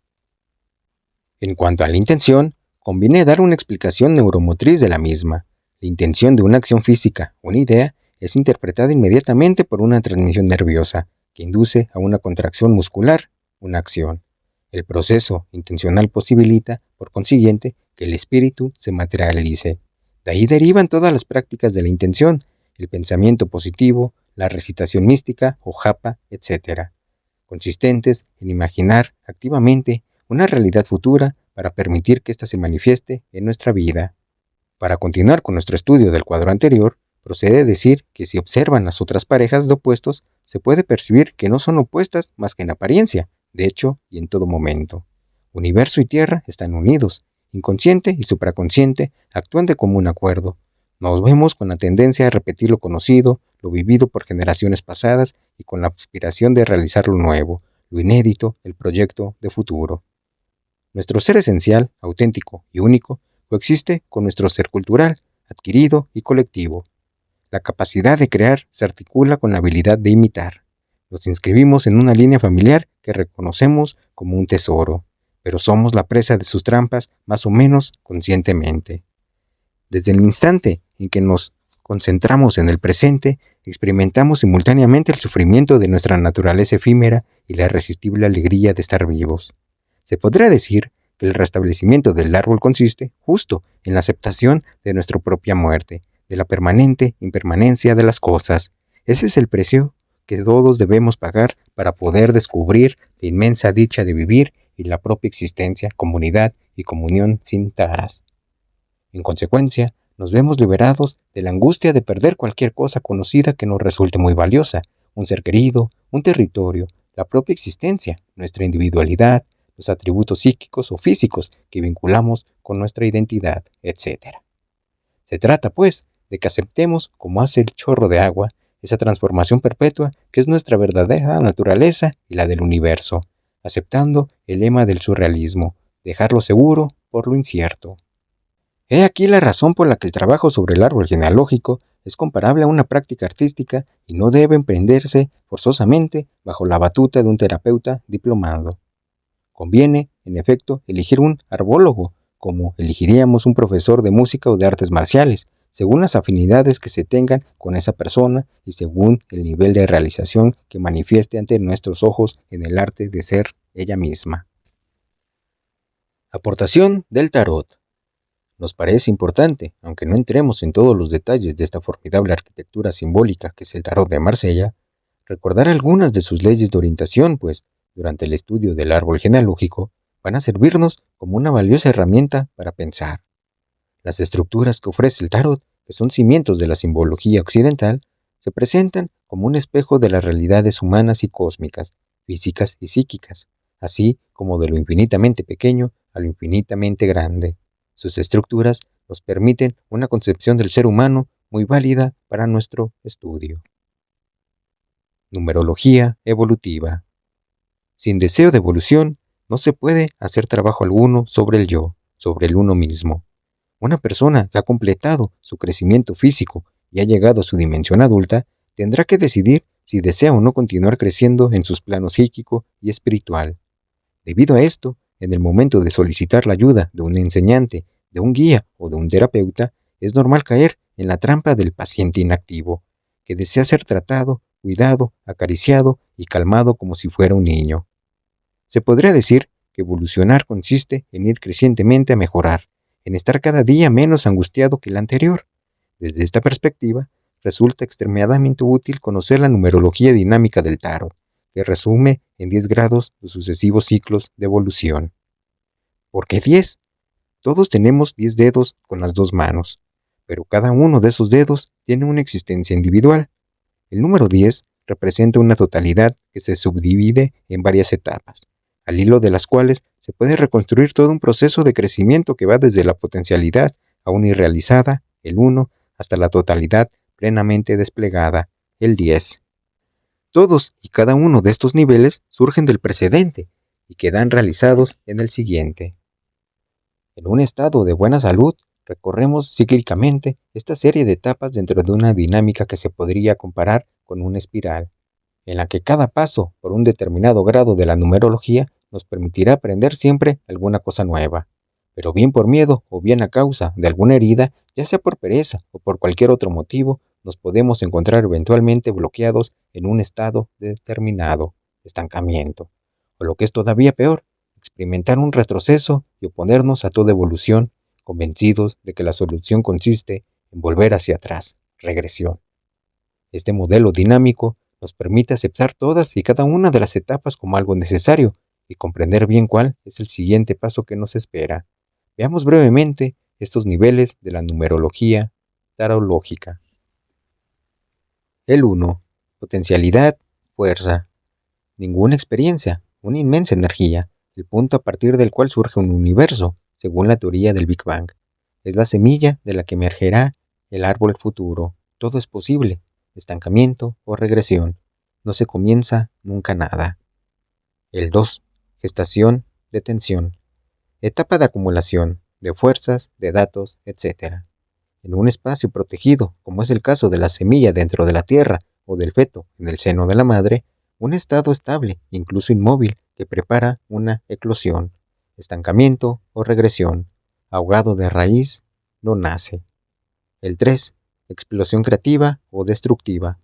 En cuanto a la intención, conviene dar una explicación neuromotriz de la misma. La intención de una acción física, una idea, es interpretada inmediatamente por una transmisión nerviosa, que induce a una contracción muscular, una acción. El proceso intencional posibilita, por consiguiente, que el espíritu se materialice. De ahí derivan todas las prácticas de la intención, el pensamiento positivo, la recitación mística o japa, etc., consistentes en imaginar activamente una realidad futura para permitir que ésta se manifieste en nuestra vida. Para continuar con nuestro estudio del cuadro anterior, procede a decir que si observan las otras parejas de opuestos, se puede percibir que no son opuestas más que en apariencia, de hecho y en todo momento. Universo y Tierra están unidos, inconsciente y supraconsciente actúan de común acuerdo. Nos vemos con la tendencia a repetir lo conocido, lo vivido por generaciones pasadas y con la aspiración de realizar lo nuevo, lo inédito, el proyecto de futuro. Nuestro ser esencial, auténtico y único coexiste con nuestro ser cultural, adquirido y colectivo. La capacidad de crear se articula con la habilidad de imitar. Nos inscribimos en una línea familiar que reconocemos como un tesoro, pero somos la presa de sus trampas más o menos conscientemente. Desde el instante en que nos concentramos en el presente, experimentamos simultáneamente el sufrimiento de nuestra naturaleza efímera y la irresistible alegría de estar vivos. Se podría decir que el restablecimiento del árbol consiste justo en la aceptación de nuestra propia muerte, de la permanente impermanencia de las cosas. Ese es el precio que todos debemos pagar para poder descubrir la inmensa dicha de vivir y la propia existencia, comunidad y comunión sin taras. En consecuencia, nos vemos liberados de la angustia de perder cualquier cosa conocida que nos resulte muy valiosa, un ser querido, un territorio, la propia existencia, nuestra individualidad, los atributos psíquicos o físicos que vinculamos con nuestra identidad, etc. Se trata, pues, de que aceptemos, como hace el chorro de agua, esa transformación perpetua que es nuestra verdadera naturaleza y la del universo, aceptando el lema del surrealismo, dejar lo seguro por lo incierto. He aquí la razón por la que el trabajo sobre el árbol genealógico es comparable a una práctica artística y no debe emprenderse forzosamente bajo la batuta de un terapeuta diplomado. Conviene, en efecto, elegir un arbólogo, como elegiríamos un profesor de música o de artes marciales, según las afinidades que se tengan con esa persona y según el nivel de realización que manifieste ante nuestros ojos en el arte de ser ella misma. Aportación del tarot. Nos parece importante, aunque no entremos en todos los detalles de esta formidable arquitectura simbólica que es el tarot de Marsella, recordar algunas de sus leyes de orientación, pues, durante el estudio del árbol genealógico, van a servirnos como una valiosa herramienta para pensar. Las estructuras que ofrece el tarot, que son cimientos de la simbología occidental, se presentan como un espejo de las realidades humanas y cósmicas, físicas y psíquicas, así como de lo infinitamente pequeño a lo infinitamente grande. Sus estructuras nos permiten una concepción del ser humano muy válida para nuestro estudio. Numerología evolutiva. Sin deseo de evolución, no se puede hacer trabajo alguno sobre el yo, sobre el uno mismo. Una persona que ha completado su crecimiento físico y ha llegado a su dimensión adulta, tendrá que decidir si desea o no continuar creciendo en sus planos psíquico y espiritual. Debido a esto, en el momento de solicitar la ayuda de un enseñante, de un guía o de un terapeuta, es normal caer en la trampa del paciente inactivo, que desea ser tratado, cuidado, acariciado y calmado como si fuera un niño. Se podría decir que evolucionar consiste en ir crecientemente a mejorar, en estar cada día menos angustiado que el anterior. Desde esta perspectiva, resulta extremadamente útil conocer la numerología dinámica del tarot, que resume en 10 grados los sucesivos ciclos de evolución. ¿Por qué 10? Todos tenemos 10 dedos con las dos manos, pero cada uno de esos dedos tiene una existencia individual. El número 10 representa una totalidad que se subdivide en varias etapas, al hilo de las cuales se puede reconstruir todo un proceso de crecimiento que va desde la potencialidad aún irrealizada, el 1, hasta la totalidad plenamente desplegada, el 10. Todos y cada uno de estos niveles surgen del precedente y quedan realizados en el siguiente. En un estado de buena salud, recorremos cíclicamente esta serie de etapas dentro de una dinámica que se podría comparar con una espiral, en la que cada paso por un determinado grado de la numerología nos permitirá aprender siempre alguna cosa nueva, pero bien por miedo o bien a causa de alguna herida, ya sea por pereza o por cualquier otro motivo, nos podemos encontrar eventualmente bloqueados en un estado determinado, estancamiento, o lo que es todavía peor, experimentar un retroceso y oponernos a toda evolución, convencidos de que la solución consiste en volver hacia atrás, regresión. Este modelo dinámico nos permite aceptar todas y cada una de las etapas como algo necesario y comprender bien cuál es el siguiente paso que nos espera. Veamos brevemente estos niveles de la numerología tarológica. El 1. Potencialidad, fuerza. Ninguna experiencia, una inmensa energía, el punto a partir del cual surge un universo, según la teoría del Big Bang. Es la semilla de la que emergerá el árbol futuro. Todo es posible. Estancamiento o regresión. No se comienza nunca nada. El 2. Gestación, detención. Etapa de acumulación, de fuerzas, de datos, etc. En un espacio protegido, como es el caso de la semilla dentro de la tierra o del feto en el seno de la madre, un estado estable, incluso inmóvil, que prepara una eclosión, estancamiento o regresión, ahogado de raíz, no nace. El 3. Explosión creativa o destructiva.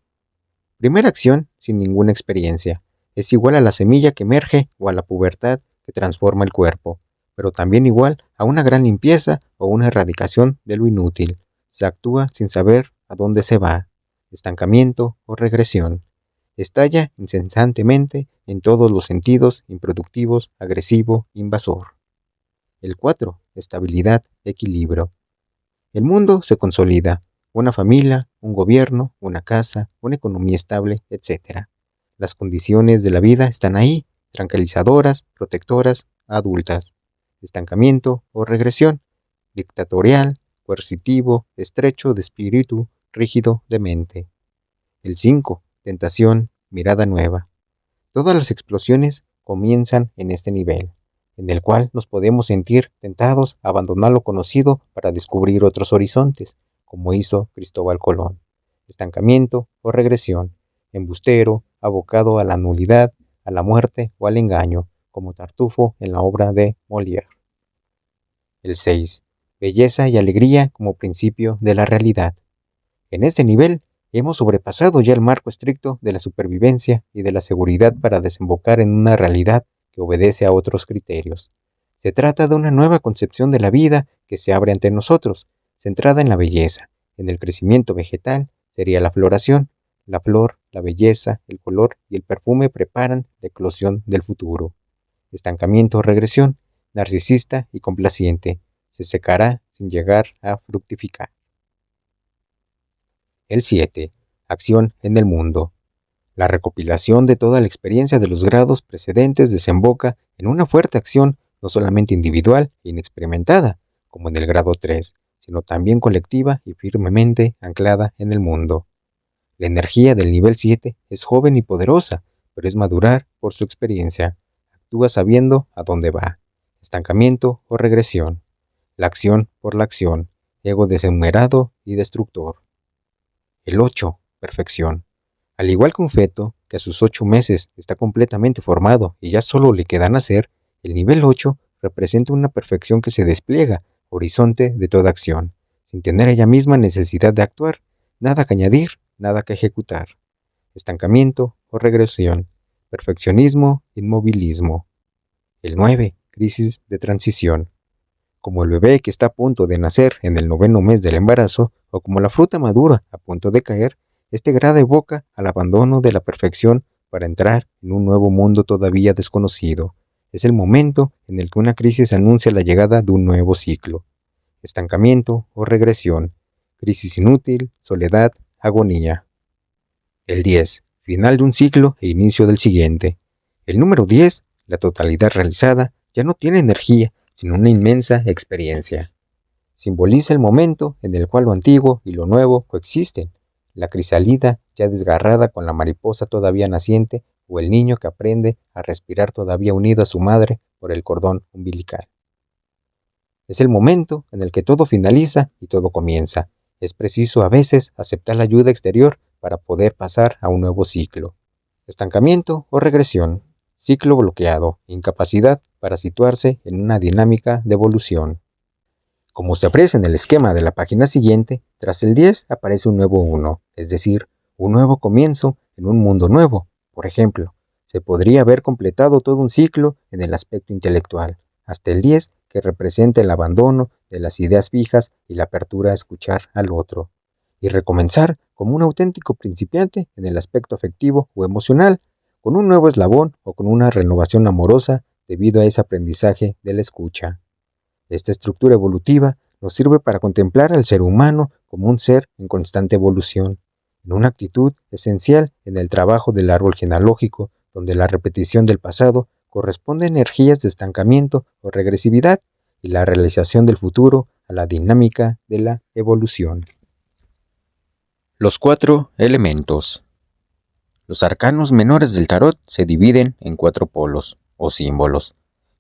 Primera acción sin ninguna experiencia. Es igual a la semilla que emerge o a la pubertad que transforma el cuerpo, pero también igual a una gran limpieza o una erradicación de lo inútil. Se actúa sin saber a dónde se va. Estancamiento o regresión. Estalla incesantemente en todos los sentidos, improductivos, agresivo, invasor. El 4. Estabilidad, equilibrio. El mundo se consolida. Una familia, un gobierno, una casa, una economía estable, etc. Las condiciones de la vida están ahí, tranquilizadoras, protectoras, adultas. Estancamiento o regresión. Dictatorial, coercitivo, estrecho de espíritu, rígido de mente. El 5. Tentación, mirada nueva. Todas las explosiones comienzan en este nivel, en el cual nos podemos sentir tentados a abandonar lo conocido para descubrir otros horizontes, como hizo Cristóbal Colón. Estancamiento o regresión, embustero, abocado a la nulidad, a la muerte o al engaño, como Tartufo en la obra de Molière. El 6. Belleza y alegría como principio de la realidad. En este nivel, hemos sobrepasado ya el marco estricto de la supervivencia y de la seguridad para desembocar en una realidad que obedece a otros criterios. Se trata de una nueva concepción de la vida que se abre ante nosotros, centrada en la belleza. En el crecimiento vegetal sería la floración. La flor, la belleza, el color y el perfume preparan la eclosión del futuro. Estancamiento o regresión, narcisista y complaciente. Se secará sin llegar a fructificar. El 7. Acción en el mundo. La recopilación de toda la experiencia de los grados precedentes desemboca en una fuerte acción no solamente individual e inexperimentada, como en el grado 3, sino también colectiva y firmemente anclada en el mundo. La energía del nivel 7 es joven y poderosa, pero es madurar por su experiencia. Actúa sabiendo a dónde va. Estancamiento o regresión. La acción por la acción. Ego desenumerado y destructor. El 8. Perfección. Al igual que un feto, que a sus 8 meses está completamente formado y ya solo le queda nacer, el nivel 8 representa una perfección que se despliega, horizonte de toda acción, sin tener ella misma necesidad de actuar, nada que añadir, nada que ejecutar. Estancamiento o regresión. Perfeccionismo, inmovilismo. El 9. Crisis de transición. Como el bebé que está a punto de nacer en el 9º mes del embarazo, o como la fruta madura a punto de caer, este grado evoca al abandono de la perfección para entrar en un nuevo mundo todavía desconocido. Es el momento en el que una crisis anuncia la llegada de un nuevo ciclo. Estancamiento o regresión. Crisis inútil, soledad, agonía. El 10. Final de un ciclo e inicio del siguiente. El número 10, la totalidad realizada, ya no tiene energía, sino una inmensa experiencia. Simboliza el momento en el cual lo antiguo y lo nuevo coexisten, la crisálida ya desgarrada con la mariposa todavía naciente o el niño que aprende a respirar todavía unido a su madre por el cordón umbilical. Es el momento en el que todo finaliza y todo comienza. Es preciso a veces aceptar la ayuda exterior para poder pasar a un nuevo ciclo. Estancamiento o regresión. Ciclo bloqueado, incapacidad para situarse en una dinámica de evolución. Como se aprecia en el esquema de la página siguiente, tras el 10 aparece un nuevo 1, es decir, un nuevo comienzo en un mundo nuevo. Por ejemplo, se podría haber completado todo un ciclo en el aspecto intelectual, hasta el 10 que representa el abandono de las ideas fijas y la apertura a escuchar al otro, y recomenzar como un auténtico principiante en el aspecto afectivo o emocional, con un nuevo eslabón o con una renovación amorosa debido a ese aprendizaje de la escucha. Esta estructura evolutiva nos sirve para contemplar al ser humano como un ser en constante evolución, en una actitud esencial en el trabajo del árbol genealógico, donde la repetición del pasado corresponde a energías de estancamiento o regresividad y la realización del futuro a la dinámica de la evolución. Los 4 elementos. Los arcanos menores del tarot se dividen en 4 polos, o símbolos,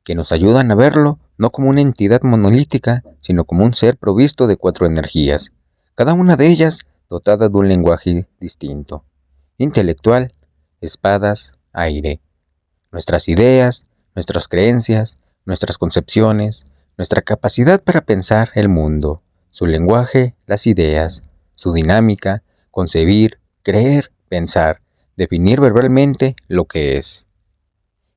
que nos ayudan a verlo no como una entidad monolítica, sino como un ser provisto de 4 energías, cada una de ellas dotada de un lenguaje distinto. Intelectual, espadas, aire. Nuestras ideas, nuestras creencias, nuestras concepciones, nuestra capacidad para pensar el mundo, su lenguaje, las ideas, su dinámica, concebir, creer, pensar, definir verbalmente lo que es.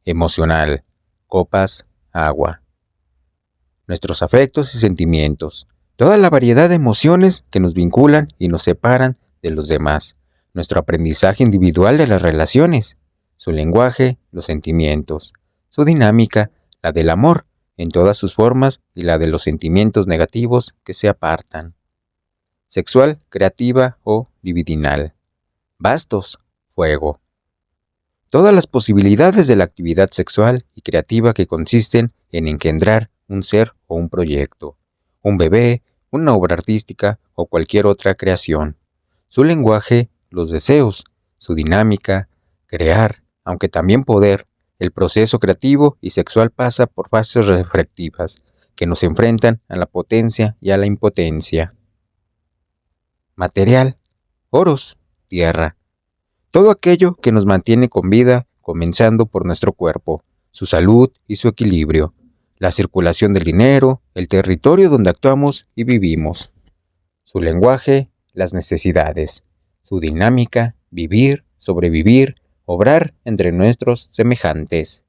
Emocional, copas, agua. Nuestros afectos y sentimientos, toda la variedad de emociones que nos vinculan y nos separan de los demás, nuestro aprendizaje individual de las relaciones, su lenguaje, los sentimientos, su dinámica, la del amor, en todas sus formas y la de los sentimientos negativos que se apartan. Sexual, creativa o libidinal. Bastos, fuego. Todas las posibilidades de la actividad sexual y creativa que consisten en engendrar un ser o un proyecto, un bebé, una obra artística o cualquier otra creación. Su lenguaje, los deseos, su dinámica, crear, aunque también poder. El proceso creativo y sexual pasa por fases reflexivas que nos enfrentan a la potencia y a la impotencia. Material, oros, tierra. Todo aquello que nos mantiene con vida, comenzando por nuestro cuerpo, su salud y su equilibrio, la circulación del dinero, el territorio donde actuamos y vivimos, su lenguaje, las necesidades, su dinámica, vivir, sobrevivir, obrar entre nuestros semejantes.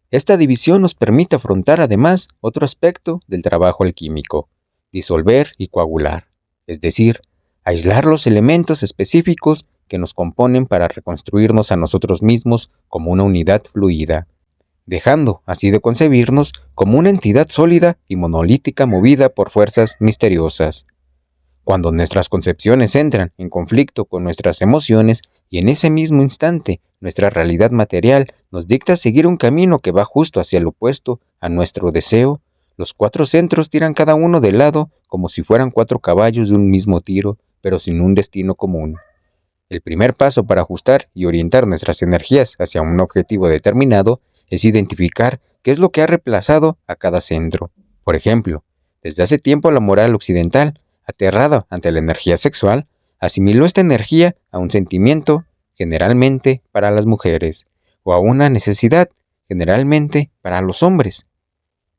Esta división nos permite afrontar además otro aspecto del trabajo alquímico, disolver y coagular, es decir, aislar los elementos específicos que nos componen para reconstruirnos a nosotros mismos como una unidad fluida, dejando así de concebirnos como una entidad sólida y monolítica movida por fuerzas misteriosas. Cuando nuestras concepciones entran en conflicto con nuestras emociones y en ese mismo instante nuestra realidad material nos dicta seguir un camino que va justo hacia el opuesto a nuestro deseo, Los 4 centros tiran cada uno de lado como si fueran 4 caballos de un mismo tiro, pero sin un destino común. El primer paso para ajustar y orientar nuestras energías hacia un objetivo determinado es identificar qué es lo que ha reemplazado a cada centro. Por ejemplo, desde hace tiempo la moral occidental, aterrada ante la energía sexual, asimiló esta energía a un sentimiento, generalmente para las mujeres, o a una necesidad, generalmente para los hombres.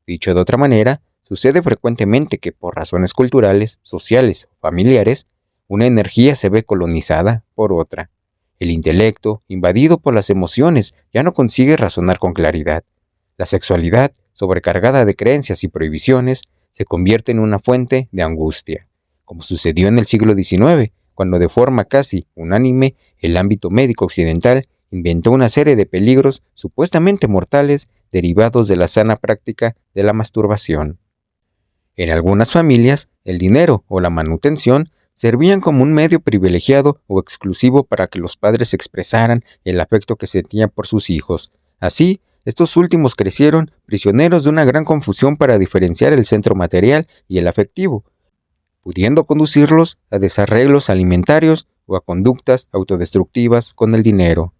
Dicho de otra manera, sucede frecuentemente que por razones culturales, sociales o familiares, una energía se ve colonizada por otra. El intelecto, invadido por las emociones, ya no consigue razonar con claridad. La sexualidad, sobrecargada de creencias y prohibiciones, se convierte en una fuente de angustia, como sucedió en el siglo XIX, cuando de forma casi unánime el ámbito médico occidental inventó una serie de peligros supuestamente mortales derivados de la sana práctica de la masturbación. En algunas familias, el dinero o la manutención servían como un medio privilegiado o exclusivo para que los padres expresaran el afecto que sentían por sus hijos. Así, estos últimos crecieron prisioneros de una gran confusión para diferenciar el centro material y el afectivo, pudiendo conducirlos a desarreglos alimentarios o a conductas autodestructivas con el dinero.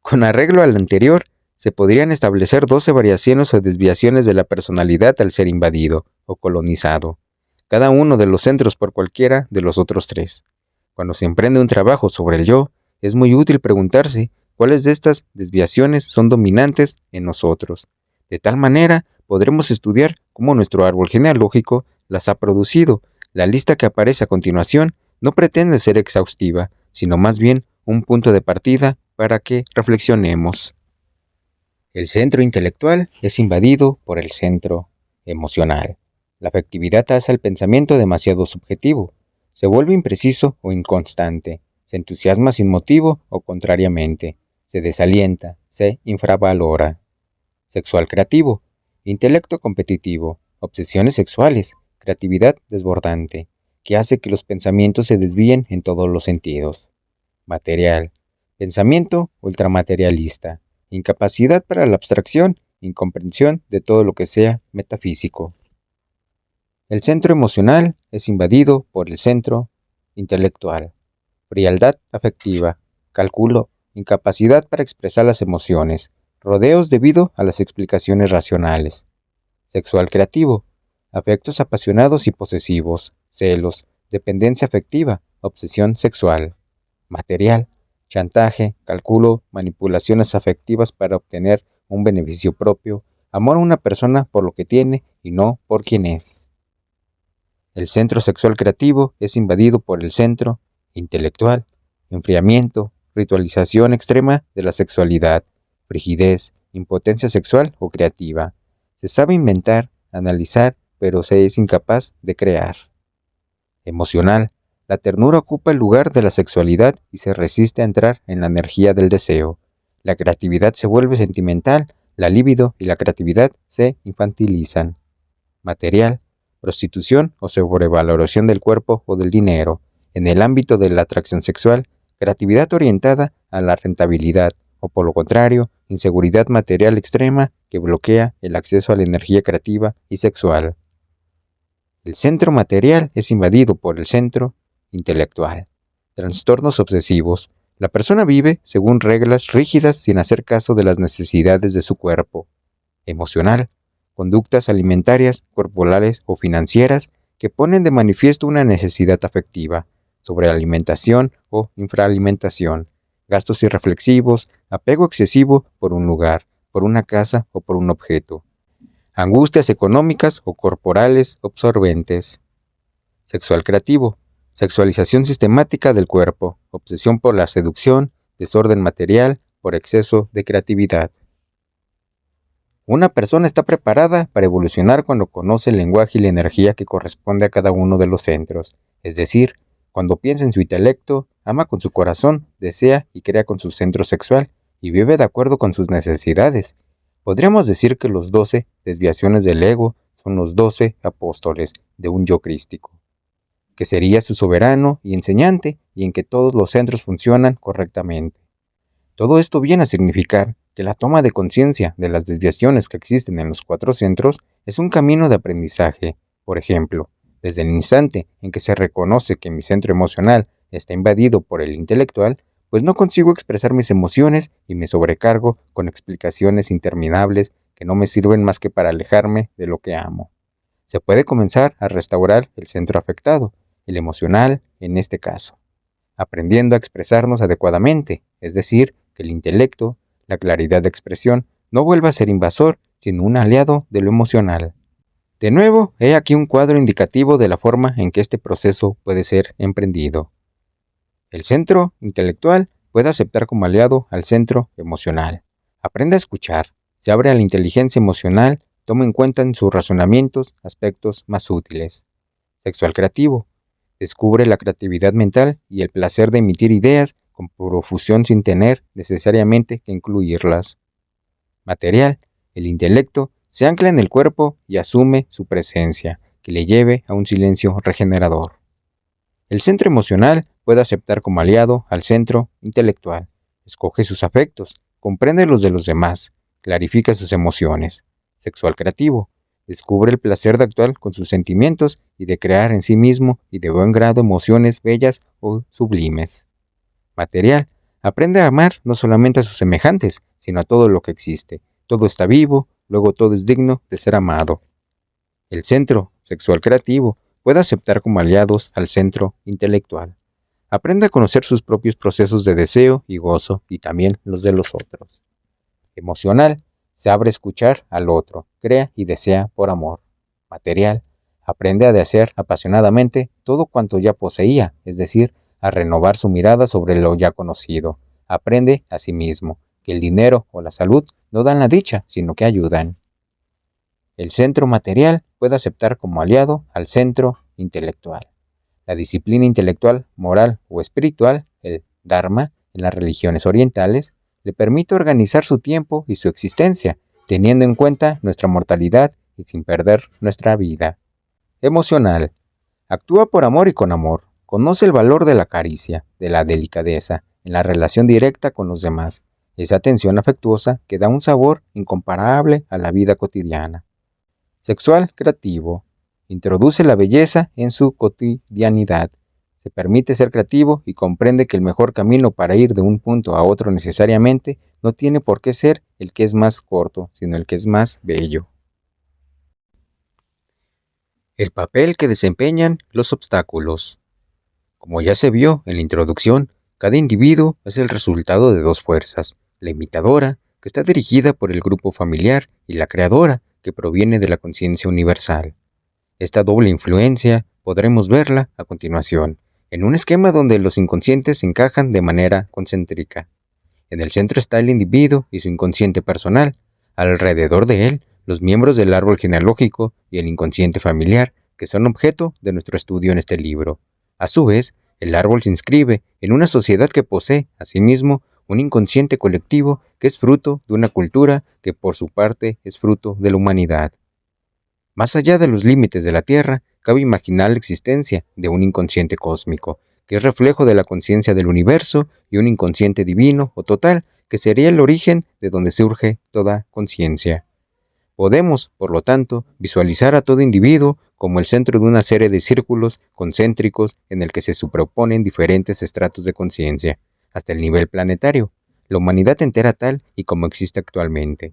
Con arreglo al anterior, se podrían establecer 12 variaciones o desviaciones de la personalidad al ser invadido o colonizado, cada uno de los centros por cualquiera de los otros 3. Cuando se emprende un trabajo sobre el yo, es muy útil preguntarse cuáles de estas desviaciones son dominantes en nosotros. De tal manera, podremos estudiar cómo nuestro árbol genealógico las ha producido. La lista que aparece a continuación no pretende ser exhaustiva, sino más bien un punto de partida para que reflexionemos. El centro intelectual es invadido por el centro emocional. La afectividad hace al pensamiento demasiado subjetivo, se vuelve impreciso o inconstante, se entusiasma sin motivo o contrariamente, se desalienta, se infravalora. Sexual creativo, intelecto competitivo, obsesiones sexuales, creatividad desbordante, que hace que los pensamientos se desvíen en todos los sentidos. Material, pensamiento ultramaterialista, incapacidad para la abstracción, incomprensión de todo lo que sea metafísico. El centro emocional es invadido por el centro intelectual. Frialdad afectiva, cálculo, incapacidad para expresar las emociones, rodeos debido a las explicaciones racionales. Sexual creativo, afectos apasionados y posesivos, celos, dependencia afectiva, obsesión sexual. Material, chantaje, cálculo, manipulaciones afectivas para obtener un beneficio propio, amor a una persona por lo que tiene y no por quien es. El centro sexual creativo es invadido por el centro intelectual, enfriamiento, ritualización extrema de la sexualidad, frigidez, impotencia sexual o creativa. Se sabe inventar, analizar, pero se es incapaz de crear. Emocional, la ternura ocupa el lugar de la sexualidad y se resiste a entrar en la energía del deseo. La creatividad se vuelve sentimental, la libido y la creatividad se infantilizan. Material, prostitución o sobrevaloración del cuerpo o del dinero. En el ámbito de la atracción sexual, creatividad orientada a la rentabilidad, o por lo contrario, inseguridad material extrema que bloquea el acceso a la energía creativa y sexual. El centro material es invadido por el centro intelectual. Trastornos obsesivos. La persona vive según reglas rígidas sin hacer caso de las necesidades de su cuerpo. Emocional. Conductas alimentarias, corporales o financieras que ponen de manifiesto una necesidad afectiva, sobrealimentación o infraalimentación, gastos irreflexivos, apego excesivo por un lugar, por una casa o por un objeto, angustias económicas o corporales absorbentes. Sexual creativo, sexualización sistemática del cuerpo, obsesión por la seducción, desorden material, por exceso de creatividad. Una persona está preparada para evolucionar cuando conoce el lenguaje y la energía que corresponde a cada uno de los centros, es decir, cuando piensa en su intelecto, ama con su corazón, desea y crea con su centro sexual y vive de acuerdo con sus necesidades. Podríamos decir que los 12 desviaciones del ego son los 12 apóstoles de un yo crístico, que sería su soberano y enseñante y en que todos los centros funcionan correctamente. Todo esto viene a significar que la toma de conciencia de las desviaciones que existen en los 4 centros es un camino de aprendizaje. Por ejemplo, desde el instante en que se reconoce que mi centro emocional está invadido por el intelectual, pues no consigo expresar mis emociones y me sobrecargo con explicaciones interminables que no me sirven más que para alejarme de lo que amo. Se puede comenzar a restaurar el centro afectado, el emocional en este caso, aprendiendo a expresarnos adecuadamente, es decir, que el intelecto, la claridad de expresión, no vuelva a ser invasor, sino un aliado de lo emocional. De nuevo, he aquí un cuadro indicativo de la forma en que este proceso puede ser emprendido. El centro intelectual puede aceptar como aliado al centro emocional. Aprende a escuchar, se abre a la inteligencia emocional, toma en cuenta en sus razonamientos aspectos más útiles. Sexual creativo. Descubre la creatividad mental y el placer de emitir ideas con profusión sin tener necesariamente que incluirlas. Material. El intelecto se ancla en el cuerpo y asume su presencia, que le lleve a un silencio regenerador. El centro emocional puede aceptar como aliado al centro intelectual. Escoge sus afectos, comprende los de los demás, clarifica sus emociones. Sexual creativo. Descubre el placer de actuar con sus sentimientos y de crear en sí mismo y de buen grado emociones bellas o sublimes. Material. Aprende a amar no solamente a sus semejantes, sino a todo lo que existe. Todo está vivo, luego todo es digno de ser amado. El centro sexual creativo puede aceptar como aliados al centro intelectual. Aprende a conocer sus propios procesos de deseo y gozo y también los de los otros. Emocional. Se abre a escuchar al otro, crea y desea por amor. Material. Aprende a desear apasionadamente todo cuanto ya poseía, es decir, a renovar su mirada sobre lo ya conocido. Aprende a sí mismo que el dinero o la salud no dan la dicha, sino que ayudan. El centro material puede aceptar como aliado al centro intelectual. La disciplina intelectual, moral o espiritual, el Dharma, en las religiones orientales, le permite organizar su tiempo y su existencia, teniendo en cuenta nuestra mortalidad y sin perder nuestra vida. Emocional. Actúa por amor y con amor. Conoce el valor de la caricia, de la delicadeza, en la relación directa con los demás. Esa atención afectuosa que da un sabor incomparable a la vida cotidiana. Sexual creativo. Introduce la belleza en su cotidianidad. Se permite ser creativo y comprende que el mejor camino para ir de un punto a otro necesariamente no tiene por qué ser el que es más corto, sino el que es más bello. El papel que desempeñan los obstáculos. Como ya se vio en la introducción, cada individuo es el resultado de 2 fuerzas, la imitadora, que está dirigida por el grupo familiar, y la creadora, que proviene de la conciencia universal. Esta doble influencia podremos verla a continuación, en un esquema donde los inconscientes se encajan de manera concéntrica. En el centro está el individuo y su inconsciente personal. Alrededor de él, los miembros del árbol genealógico y el inconsciente familiar, que son objeto de nuestro estudio en este libro. A su vez, el árbol se inscribe en una sociedad que posee, asimismo, un inconsciente colectivo que es fruto de una cultura que por su parte es fruto de la humanidad. Más allá de los límites de la Tierra, cabe imaginar la existencia de un inconsciente cósmico, que es reflejo de la conciencia del universo, y un inconsciente divino o total, que sería el origen de donde surge toda conciencia. Podemos, por lo tanto, visualizar a todo individuo como el centro de una serie de círculos concéntricos en el que se superponen diferentes estratos de conciencia, hasta el nivel planetario, la humanidad entera tal y como existe actualmente.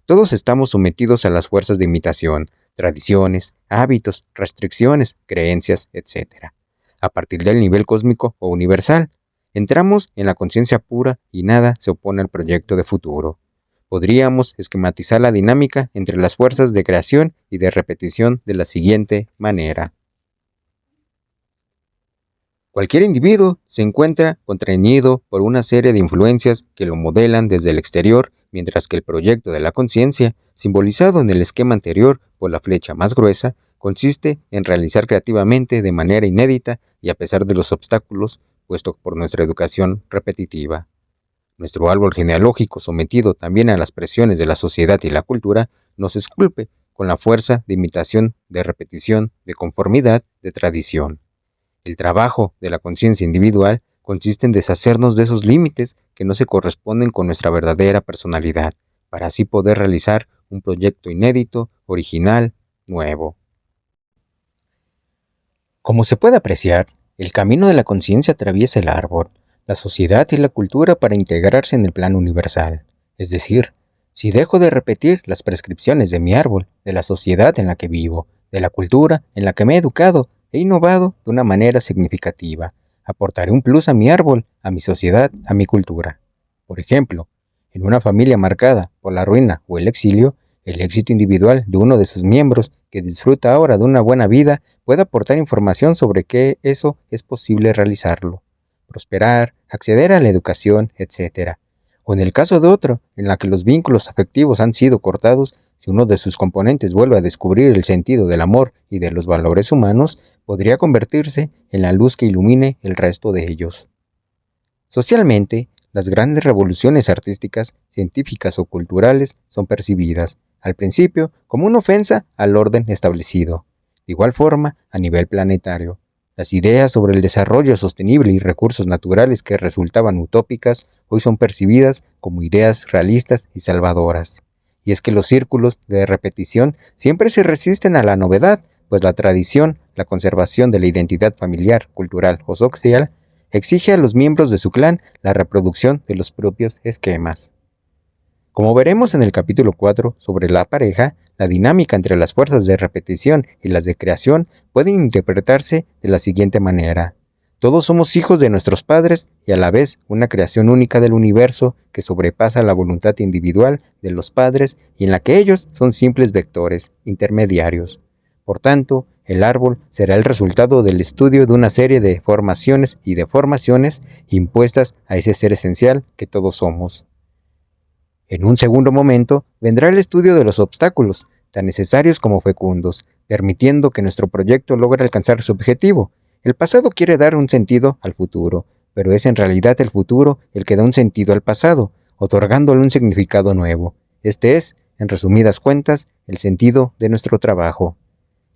Todos estamos sometidos a las fuerzas de imitación, tradiciones, hábitos, restricciones, creencias, etc. A partir del nivel cósmico o universal, entramos en la conciencia pura y nada se opone al proyecto de futuro. Podríamos esquematizar la dinámica entre las fuerzas de creación y de repetición de la siguiente manera. Cualquier individuo se encuentra contrañido por una serie de influencias que lo modelan desde el exterior, mientras que el proyecto de la conciencia, simbolizado en el esquema anterior por la flecha más gruesa, consiste en realizar creativamente de manera inédita y a pesar de los obstáculos puestos por nuestra educación repetitiva. Nuestro árbol genealógico, sometido también a las presiones de la sociedad y la cultura, nos esculpe con la fuerza de imitación, de repetición, de conformidad, de tradición. El trabajo de la conciencia individual consiste en deshacernos de esos límites que no se corresponden con nuestra verdadera personalidad, para así poder realizar un proyecto inédito, original, nuevo. Como se puede apreciar, el camino de la conciencia atraviesa el árbol, la sociedad y la cultura para integrarse en el plano universal. Es decir, si dejo de repetir las prescripciones de mi árbol, de la sociedad en la que vivo, de la cultura en la que me he educado e innovado de una manera significativa, aportaré un plus a mi árbol, a mi sociedad, a mi cultura. Por ejemplo, en una familia marcada por la ruina o el exilio, el éxito individual de uno de sus miembros que disfruta ahora de una buena vida puede aportar información sobre qué eso es posible realizarlo, prosperar, acceder a la educación, etc. O en el caso de otro, en la que los vínculos afectivos han sido cortados, si uno de sus componentes vuelve a descubrir el sentido del amor y de los valores humanos, podría convertirse en la luz que ilumine el resto de ellos. Socialmente, las grandes revoluciones artísticas, científicas o culturales son percibidas, al principio, como una ofensa al orden establecido. De igual forma, a nivel planetario, las ideas sobre el desarrollo sostenible y recursos naturales que resultaban utópicas hoy son percibidas como ideas realistas y salvadoras. Y es que los círculos de repetición siempre se resisten a la novedad, pues la tradición, la conservación de la identidad familiar, cultural o social, exige a los miembros de su clan la reproducción de los propios esquemas. Como veremos en el capítulo 4 sobre la pareja, la dinámica entre las fuerzas de repetición y las de creación puede interpretarse de la siguiente manera. Todos somos hijos de nuestros padres y a la vez una creación única del universo que sobrepasa la voluntad individual de los padres y en la que ellos son simples vectores, intermediarios. Por tanto, el árbol será el resultado del estudio de una serie de formaciones y deformaciones impuestas a ese ser esencial que todos somos. En un segundo momento vendrá el estudio de los obstáculos, tan necesarios como fecundos, permitiendo que nuestro proyecto logre alcanzar su objetivo. El pasado quiere dar un sentido al futuro, pero es en realidad el futuro el que da un sentido al pasado, otorgándole un significado nuevo. Este es, en resumidas cuentas, el sentido de nuestro trabajo.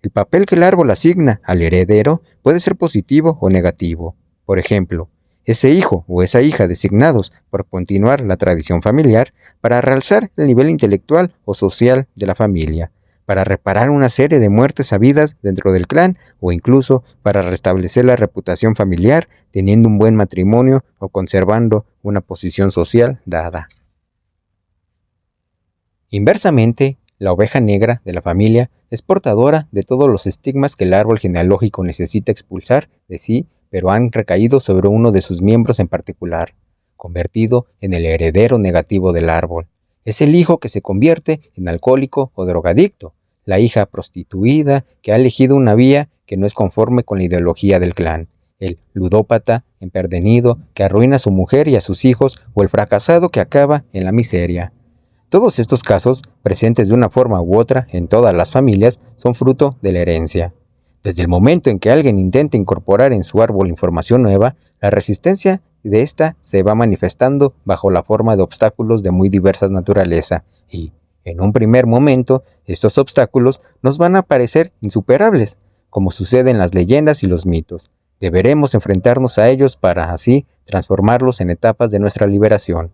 El papel que el árbol asigna al heredero puede ser positivo o negativo. Por ejemplo, ese hijo o esa hija designados por continuar la tradición familiar para realzar el nivel intelectual o social de la familia, para reparar una serie de muertes habidas dentro del clan o incluso para restablecer la reputación familiar teniendo un buen matrimonio o conservando una posición social dada. Inversamente, la oveja negra de la familia es portadora de todos los estigmas que el árbol genealógico necesita expulsar de sí, pero han recaído sobre uno de sus miembros en particular, convertido en el heredero negativo del árbol. Es el hijo que se convierte en alcohólico o drogadicto, la hija prostituida que ha elegido una vía que no es conforme con la ideología del clan, el ludópata empedernido que arruina a su mujer y a sus hijos o el fracasado que acaba en la miseria. Todos estos casos, presentes de una forma u otra en todas las familias, son fruto de la herencia. Desde el momento en que alguien intenta incorporar en su árbol información nueva, la resistencia de ésta se va manifestando bajo la forma de obstáculos de muy diversa naturaleza y, en un primer momento, estos obstáculos nos van a parecer insuperables, como sucede en las leyendas y los mitos. Deberemos enfrentarnos a ellos para así transformarlos en etapas de nuestra liberación.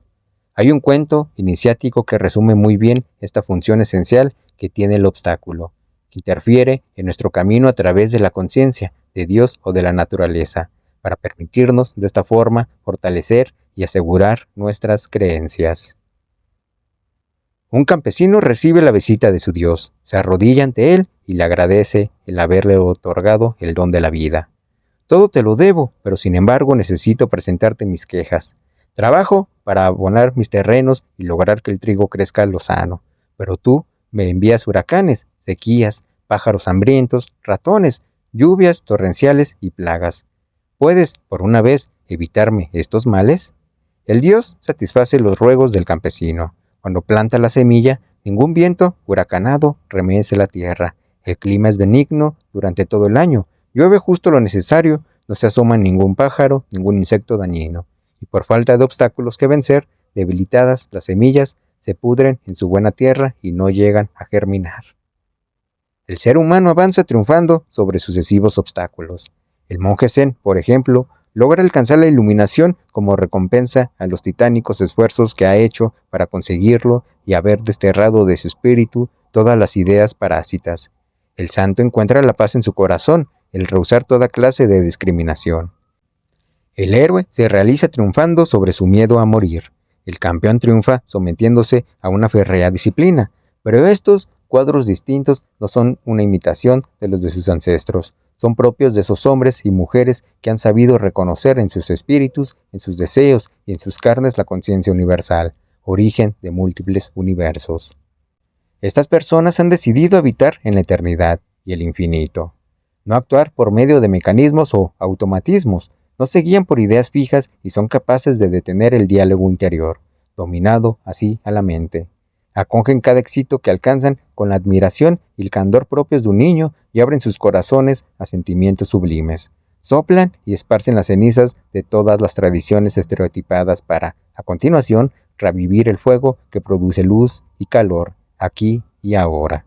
Hay un cuento iniciático que resume muy bien esta función esencial que tiene el obstáculo, que interfiere en nuestro camino a través de la conciencia, de Dios o de la naturaleza, para permitirnos de esta forma fortalecer y asegurar nuestras creencias. Un campesino recibe la visita de su Dios, se arrodilla ante él y le agradece el haberle otorgado el don de la vida. Todo te lo debo, pero sin embargo necesito presentarte mis quejas. Trabajo para abonar mis terrenos y lograr que el trigo crezca lozano, pero tú me envías huracanes, sequías, pájaros hambrientos, ratones, lluvias torrenciales y plagas. ¿Puedes, por una vez, evitarme estos males? El Dios satisface los ruegos del campesino. Cuando planta la semilla, ningún viento huracanado remece la tierra. El clima es benigno durante todo el año. Llueve justo lo necesario, no se asoma ningún pájaro, ningún insecto dañino. Y por falta de obstáculos que vencer, debilitadas las semillas se pudren en su buena tierra y no llegan a germinar. El ser humano avanza triunfando sobre sucesivos obstáculos. El monje Zen, por ejemplo, logra alcanzar la iluminación como recompensa a los titánicos esfuerzos que ha hecho para conseguirlo y haber desterrado de su espíritu todas las ideas parásitas. El santo encuentra la paz en su corazón, el rehusar toda clase de discriminación. El héroe se realiza triunfando sobre su miedo a morir. El campeón triunfa sometiéndose a una férrea disciplina, pero estos cuadros distintos no son una imitación de los de sus ancestros, son propios de esos hombres y mujeres que han sabido reconocer en sus espíritus, en sus deseos y en sus carnes la conciencia universal, origen de múltiples universos. Estas personas han decidido habitar en la eternidad y el infinito, no actuar por medio de mecanismos o automatismos, no se guían por ideas fijas y son capaces de detener el diálogo interior, dominado así a la mente. Acogen cada éxito que alcanzan con la admiración y el candor propios de un niño y abren sus corazones a sentimientos sublimes. Soplan y esparcen las cenizas de todas las tradiciones estereotipadas para, a continuación, revivir el fuego que produce luz y calor, aquí y ahora.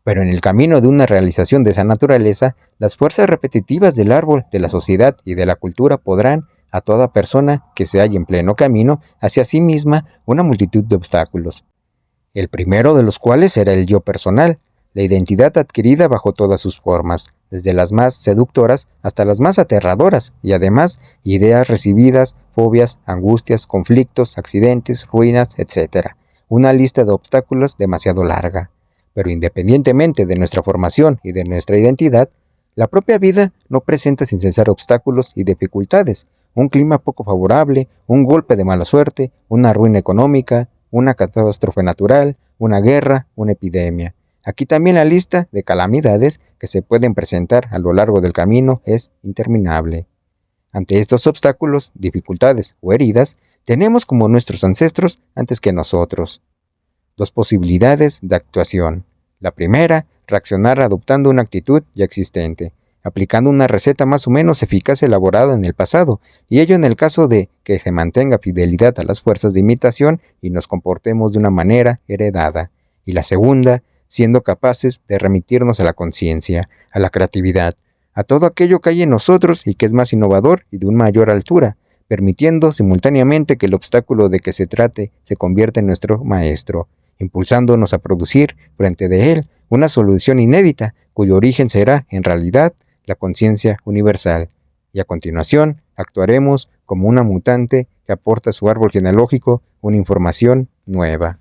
Pero en el camino de una realización de esa naturaleza, las fuerzas repetitivas del árbol, de la sociedad y de la cultura podrán, a toda persona que se halle en pleno camino, hacia sí misma una multitud de obstáculos. El primero de los cuales será el yo personal, la identidad adquirida bajo todas sus formas, desde las más seductoras hasta las más aterradoras, y además ideas recibidas, fobias, angustias, conflictos, accidentes, ruinas, etc. Una lista de obstáculos demasiado larga. Pero independientemente de nuestra formación y de nuestra identidad, la propia vida no presenta sin cesar obstáculos y dificultades, un clima poco favorable, un golpe de mala suerte, una ruina económica, una catástrofe natural, una guerra, una epidemia. Aquí también la lista de calamidades que se pueden presentar a lo largo del camino es interminable. Ante estos obstáculos, dificultades o heridas, tenemos como nuestros ancestros antes que nosotros dos posibilidades de actuación. La primera, reaccionar adoptando una actitud ya existente, aplicando una receta más o menos eficaz elaborada en el pasado, y ello en el caso de que se mantenga fidelidad a las fuerzas de imitación y nos comportemos de una manera heredada. Y la segunda, siendo capaces de remitirnos a la conciencia, a la creatividad, a todo aquello que hay en nosotros y que es más innovador y de una mayor altura, permitiendo simultáneamente que el obstáculo de que se trate se convierta en nuestro maestro, impulsándonos a producir, frente de él, una solución inédita, cuyo origen será, en realidad, la conciencia universal. Y a continuación, actuaremos como una mutante que aporta a su árbol genealógico una información nueva.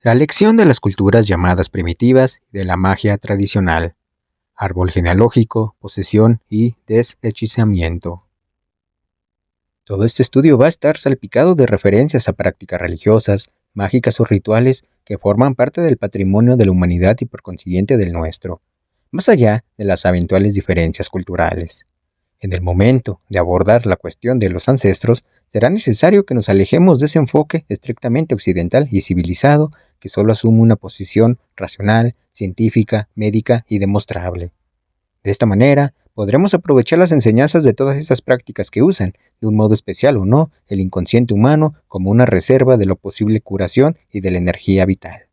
La lección de las culturas llamadas primitivas y de la magia tradicional. Árbol genealógico, posesión y deshechizamiento. Todo este estudio va a estar salpicado de referencias a prácticas religiosas, mágicas o rituales que forman parte del patrimonio de la humanidad y por consiguiente del nuestro, más allá de las eventuales diferencias culturales. En el momento de abordar la cuestión de los ancestros, será necesario que nos alejemos de ese enfoque estrictamente occidental y civilizado que solo asume una posición racional, científica, médica y demostrable. De esta manera, podremos aprovechar las enseñanzas de todas esas prácticas que usan, de un modo especial o no, el inconsciente humano como una reserva de la posible curación y de la energía vital.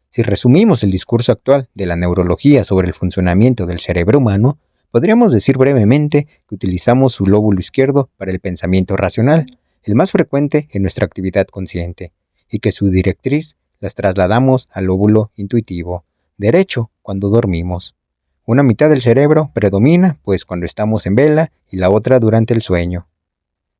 Si resumimos el discurso actual de la neurología sobre el funcionamiento del cerebro humano, podríamos decir brevemente que utilizamos su lóbulo izquierdo para el pensamiento racional, el más frecuente en nuestra actividad consciente, y que su directriz las trasladamos al lóbulo intuitivo, derecho, cuando dormimos. Una mitad del cerebro predomina, pues cuando estamos en vela, y la otra durante el sueño.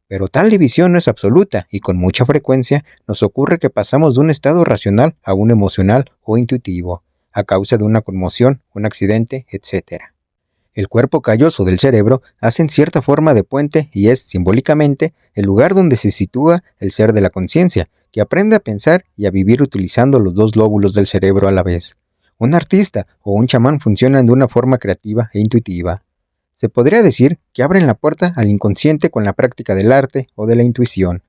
Pero tal división no es absoluta, y con mucha frecuencia nos ocurre que pasamos de un estado racional a un emocional o intuitivo, a causa de una conmoción, un accidente, etc. El cuerpo calloso del cerebro hace en cierta forma de puente y es, simbólicamente, el lugar donde se sitúa el ser de la conciencia, que aprende a pensar y a vivir utilizando los dos lóbulos del cerebro a la vez. Un artista o un chamán funcionan de una forma creativa e intuitiva. Se podría decir que abren la puerta al inconsciente con la práctica del arte o de la intuición,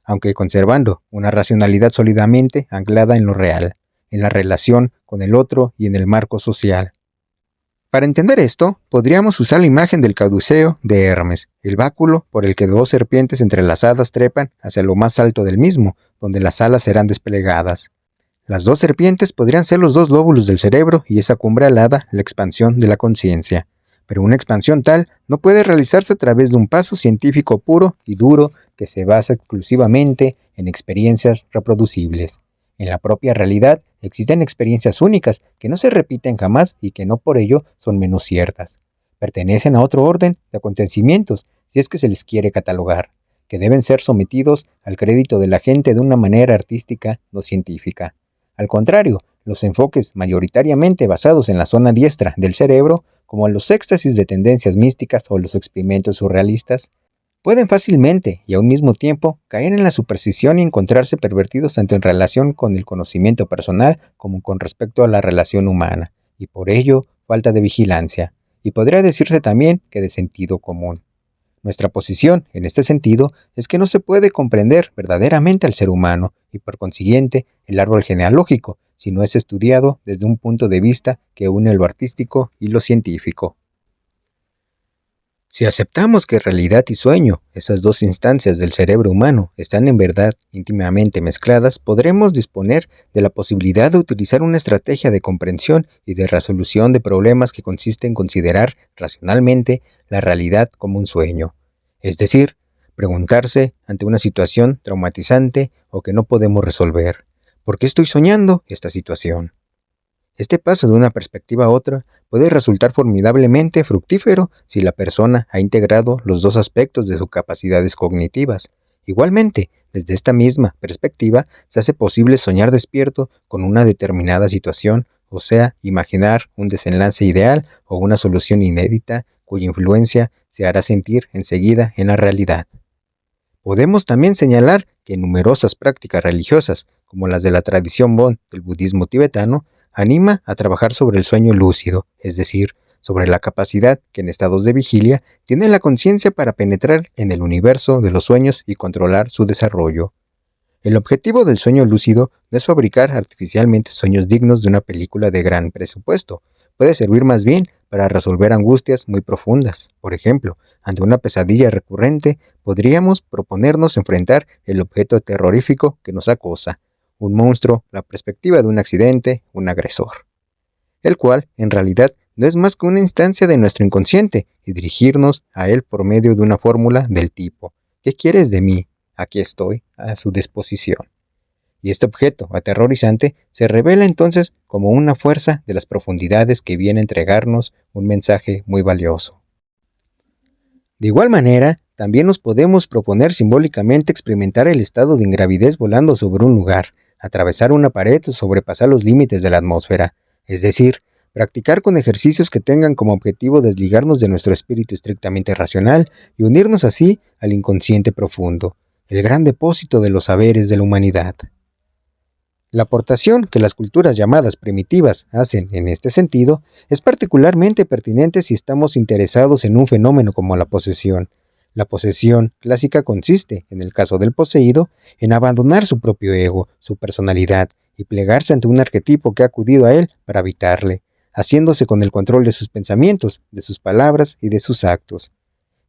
aunque conservando una racionalidad sólidamente anclada en lo real, en la relación con el otro y en el marco social. Para entender esto, podríamos usar la imagen del caduceo de Hermes, el báculo por el que dos serpientes entrelazadas trepan hacia lo más alto del mismo, donde las alas serán desplegadas. Las dos serpientes podrían ser los dos lóbulos del cerebro y esa cumbre alada la expansión de la conciencia. pero una expansión tal no puede realizarse a través de un paso científico puro y duro que se basa exclusivamente en experiencias reproducibles. En la propia realidad existen experiencias únicas que no se repiten jamás y que no por ello son menos ciertas. Pertenecen a otro orden de acontecimientos, si es que se les quiere catalogar, que deben ser sometidos al crédito de la gente de una manera artística, no científica. Al contrario, los enfoques mayoritariamente basados en la zona diestra del cerebro, como los éxtasis de tendencias místicas o los experimentos surrealistas, pueden fácilmente y a un mismo tiempo caer en la superstición y encontrarse pervertidos tanto en relación con el conocimiento personal como con respecto a la relación humana, y por ello falta de vigilancia, y podría decirse también que de sentido común. Nuestra posición, en este sentido, es que no se puede comprender verdaderamente al ser humano, y por consiguiente el árbol genealógico, si no es estudiado desde un punto de vista que une lo artístico y lo científico. Si aceptamos que realidad y sueño, esas dos instancias del cerebro humano, están en verdad íntimamente mezcladas, podremos disponer de la posibilidad de utilizar una estrategia de comprensión y de resolución de problemas que consiste en considerar racionalmente la realidad como un sueño. Es decir, preguntarse ante una situación traumatizante o que no podemos resolver, ¿por qué estoy soñando esta situación? Este paso de una perspectiva a otra puede resultar formidablemente fructífero si la persona ha integrado los dos aspectos de sus capacidades cognitivas. Igualmente, desde esta misma perspectiva, se hace posible soñar despierto con una determinada situación, o sea, imaginar un desenlace ideal o una solución inédita cuya influencia se hará sentir enseguida en la realidad. Podemos también señalar que numerosas prácticas religiosas, como las de la tradición Bon del budismo tibetano, anima a trabajar sobre el sueño lúcido, es decir, sobre la capacidad que en estados de vigilia tiene la conciencia para penetrar en el universo de los sueños y controlar su desarrollo. El objetivo del sueño lúcido no es fabricar artificialmente sueños dignos de una película de gran presupuesto. Puede servir más bien para resolver angustias muy profundas. Por ejemplo, ante una pesadilla recurrente, podríamos proponernos enfrentar el objeto terrorífico que nos acosa, un monstruo, la perspectiva de un accidente, un agresor, el cual, en realidad, no es más que una instancia de nuestro inconsciente y dirigirnos a él por medio de una fórmula del tipo: ¿qué quieres de mí? Aquí estoy, a su disposición. Y este objeto aterrorizante se revela entonces como una fuerza de las profundidades que viene a entregarnos un mensaje muy valioso. De igual manera, también nos podemos proponer simbólicamente experimentar el estado de ingravidez volando sobre un lugar, atravesar una pared o sobrepasar los límites de la atmósfera, es decir, practicar con ejercicios que tengan como objetivo desligarnos de nuestro espíritu estrictamente racional y unirnos así al inconsciente profundo, el gran depósito de los saberes de la humanidad. La aportación que las culturas llamadas primitivas hacen en este sentido es particularmente pertinente si estamos interesados en un fenómeno como la posesión. La posesión clásica consiste, en el caso del poseído, en abandonar su propio ego, su personalidad, y plegarse ante un arquetipo que ha acudido a él para habitarle, haciéndose con el control de sus pensamientos, de sus palabras y de sus actos.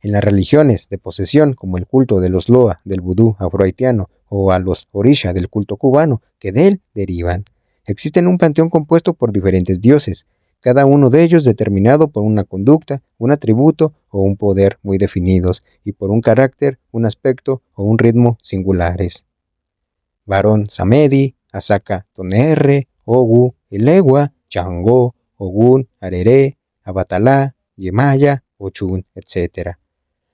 En las religiones de posesión, como el culto de los Loa del vudú afrohaitiano o a los Orisha del culto cubano, que de él derivan, existen un panteón compuesto por diferentes dioses, cada uno de ellos determinado por una conducta, un atributo o un poder muy definidos, y por un carácter, un aspecto o un ritmo singulares. Varón Samedi, Asaka Tonerre, Ogu, Elegua, Changó, Ogún, Areré, Abatalá, Yemaya, Ochun, etc.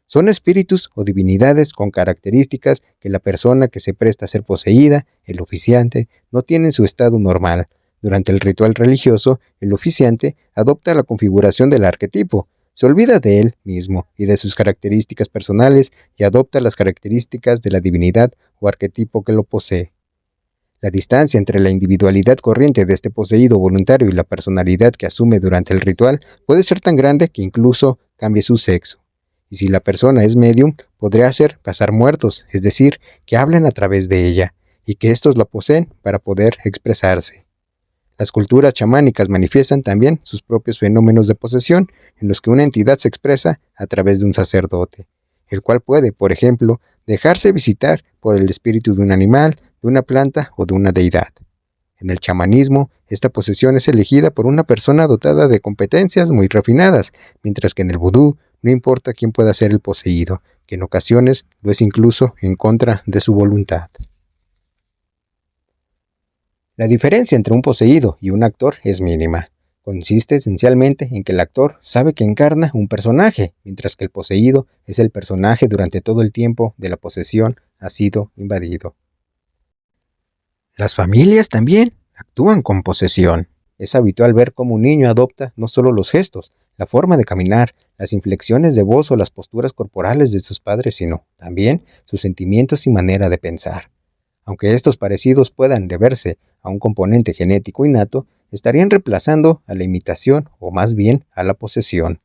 Son espíritus o divinidades con características que la persona que se presta a ser poseída, el oficiante, no tiene en su estado normal. Durante el ritual religioso, el oficiante adopta la configuración del arquetipo, se olvida de él mismo y de sus características personales y adopta las características de la divinidad o arquetipo que lo posee. La distancia entre la individualidad corriente de este poseído voluntario y la personalidad que asume durante el ritual puede ser tan grande que incluso cambie su sexo. Y si la persona es medium, podría hacer pasar muertos, es decir, que hablen a través de ella, y que éstos la poseen para poder expresarse. Las culturas chamánicas manifiestan también sus propios fenómenos de posesión, en los que una entidad se expresa a través de un sacerdote, el cual puede, por ejemplo, dejarse visitar por el espíritu de un animal, de una planta o de una deidad. En el chamanismo, esta posesión es elegida por una persona dotada de competencias muy refinadas, mientras que en el vudú no importa quién pueda ser el poseído, que en ocasiones lo es incluso en contra de su voluntad. La diferencia entre un poseído y un actor es mínima. Consiste esencialmente en que el actor sabe que encarna un personaje, mientras que el poseído es el personaje durante todo el tiempo de la posesión ha sido invadido. Las familias también actúan con posesión. Es habitual ver cómo un niño adopta no solo los gestos, la forma de caminar, las inflexiones de voz o las posturas corporales de sus padres, sino también sus sentimientos y manera de pensar. Aunque estos parecidos puedan deberse a un componente genético innato, estarían reemplazando a la imitación o más bien a la posesión.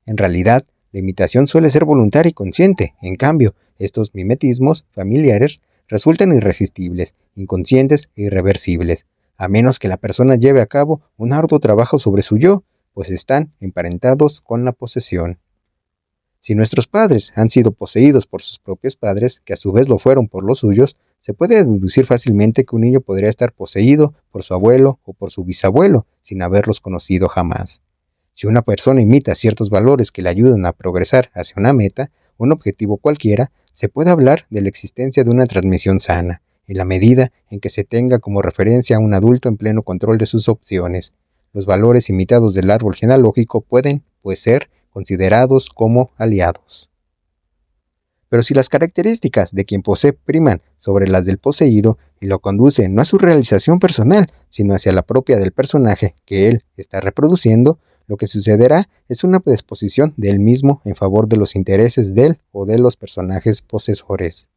En realidad, la imitación suele ser voluntaria y consciente. En cambio, estos mimetismos familiares resultan irresistibles, inconscientes e irreversibles, a menos que la persona lleve a cabo un arduo trabajo sobre su yo, pues están emparentados con la posesión. Si nuestros padres han sido poseídos por sus propios padres, que a su vez lo fueron por los suyos, se puede deducir fácilmente que un niño podría estar poseído por su abuelo o por su bisabuelo, sin haberlos conocido jamás. Si una persona imita ciertos valores que le ayudan a progresar hacia una meta, un objetivo cualquiera, se puede hablar de la existencia de una transmisión sana, en la medida en que se tenga como referencia a un adulto en pleno control de sus opciones. Los valores imitados del árbol genealógico pueden, pues, ser considerados como aliados. Pero si las características de quien posee priman sobre las del poseído y lo conducen no a su realización personal, sino hacia la propia del personaje que él está reproduciendo, lo que sucederá es una predisposición de él mismo en favor de los intereses de él o de los personajes posesores.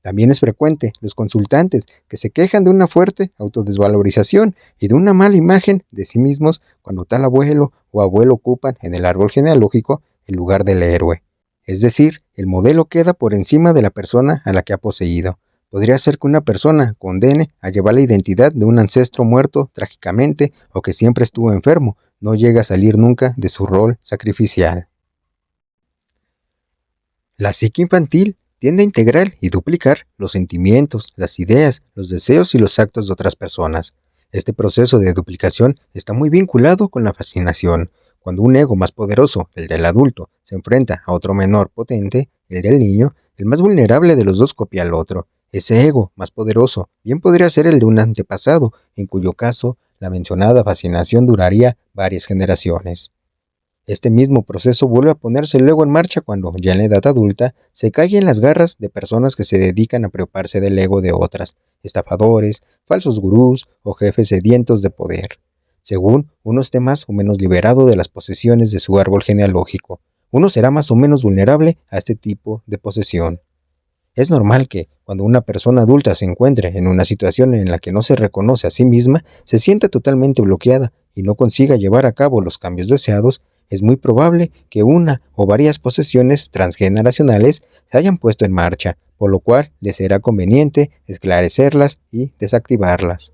También es frecuente los consultantes que se quejan de una fuerte autodesvalorización y de una mala imagen de sí mismos cuando tal abuelo o abuelo ocupan en el árbol genealógico el lugar del héroe. Es decir, el modelo queda por encima de la persona a la que ha poseído. Podría ser que una persona condene a llevar la identidad de un ancestro muerto trágicamente o que siempre estuvo enfermo, no llega a salir nunca de su rol sacrificial. La psique infantil tiende a integrar y duplicar los sentimientos, las ideas, los deseos y los actos de otras personas. Este proceso de duplicación está muy vinculado con la fascinación. Cuando un ego más poderoso, el del adulto, se enfrenta a otro menor potente, el del niño, el más vulnerable de los dos copia al otro. Ese ego más poderoso bien podría ser el de un antepasado, en cuyo caso la mencionada fascinación duraría varias generaciones. Este mismo proceso vuelve a ponerse luego en marcha cuando, ya en la edad adulta, se cae en las garras de personas que se dedican a preocuparse del ego de otras, estafadores, falsos gurús o jefes sedientos de poder. Según uno esté más o menos liberado de las posesiones de su árbol genealógico, uno será más o menos vulnerable a este tipo de posesión. Es normal que, cuando una persona adulta se encuentre en una situación en la que no se reconoce a sí misma, se sienta totalmente bloqueada y no consiga llevar a cabo los cambios deseados. Es muy probable que una o varias posesiones transgeneracionales se hayan puesto en marcha, por lo cual le será conveniente esclarecerlas y desactivarlas.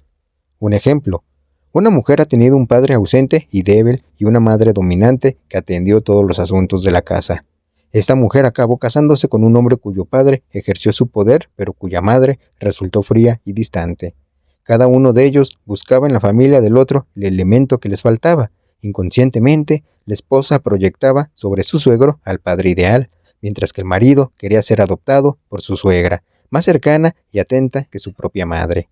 Un ejemplo: una mujer ha tenido un padre ausente y débil y una madre dominante que atendió todos los asuntos de la casa. Esta mujer acabó casándose con un hombre cuyo padre ejerció su poder, pero cuya madre resultó fría y distante. Cada uno de ellos buscaba en la familia del otro el elemento que les faltaba. Inconscientemente, la esposa proyectaba sobre su suegro al padre ideal, mientras que el marido quería ser adoptado por su suegra, más cercana y atenta que su propia madre.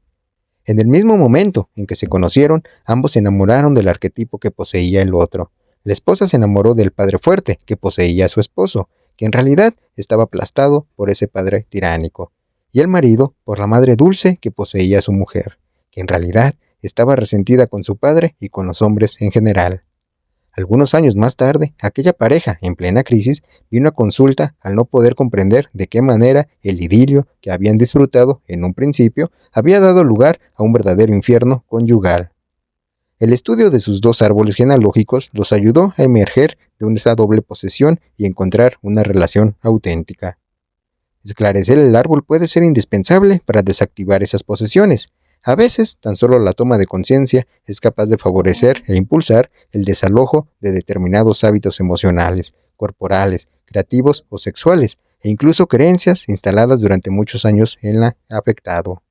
En el mismo momento en que se conocieron, ambos se enamoraron del arquetipo que poseía el otro. La esposa se enamoró del padre fuerte que poseía a su esposo, que en realidad estaba aplastado por ese padre tiránico, y el marido por la madre dulce que poseía a su mujer, que en realidad estaba resentida con su padre y con los hombres en general. Algunos años más tarde, aquella pareja, en plena crisis, vino a consulta al no poder comprender de qué manera el idilio que habían disfrutado en un principio había dado lugar a un verdadero infierno conyugal. El estudio de sus dos árboles genealógicos los ayudó a emerger de esta doble posesión y encontrar una relación auténtica. Esclarecer el árbol puede ser indispensable para desactivar esas posesiones. A veces, tan solo la toma de conciencia es capaz de favorecer e impulsar el desalojo de determinados hábitos emocionales, corporales, creativos o sexuales, e incluso creencias instaladas durante muchos años en el afectado.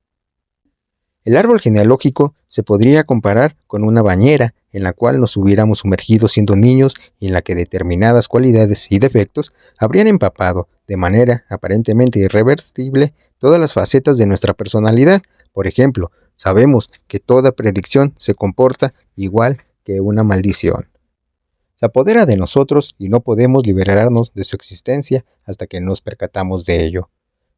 El árbol genealógico se podría comparar con una bañera en la cual nos hubiéramos sumergido siendo niños y en la que determinadas cualidades y defectos habrían empapado, de manera aparentemente irreversible, todas las facetas de nuestra personalidad. Por ejemplo, sabemos que toda predicción se comporta igual que una maldición. Se apodera de nosotros y no podemos liberarnos de su existencia hasta que nos percatamos de ello.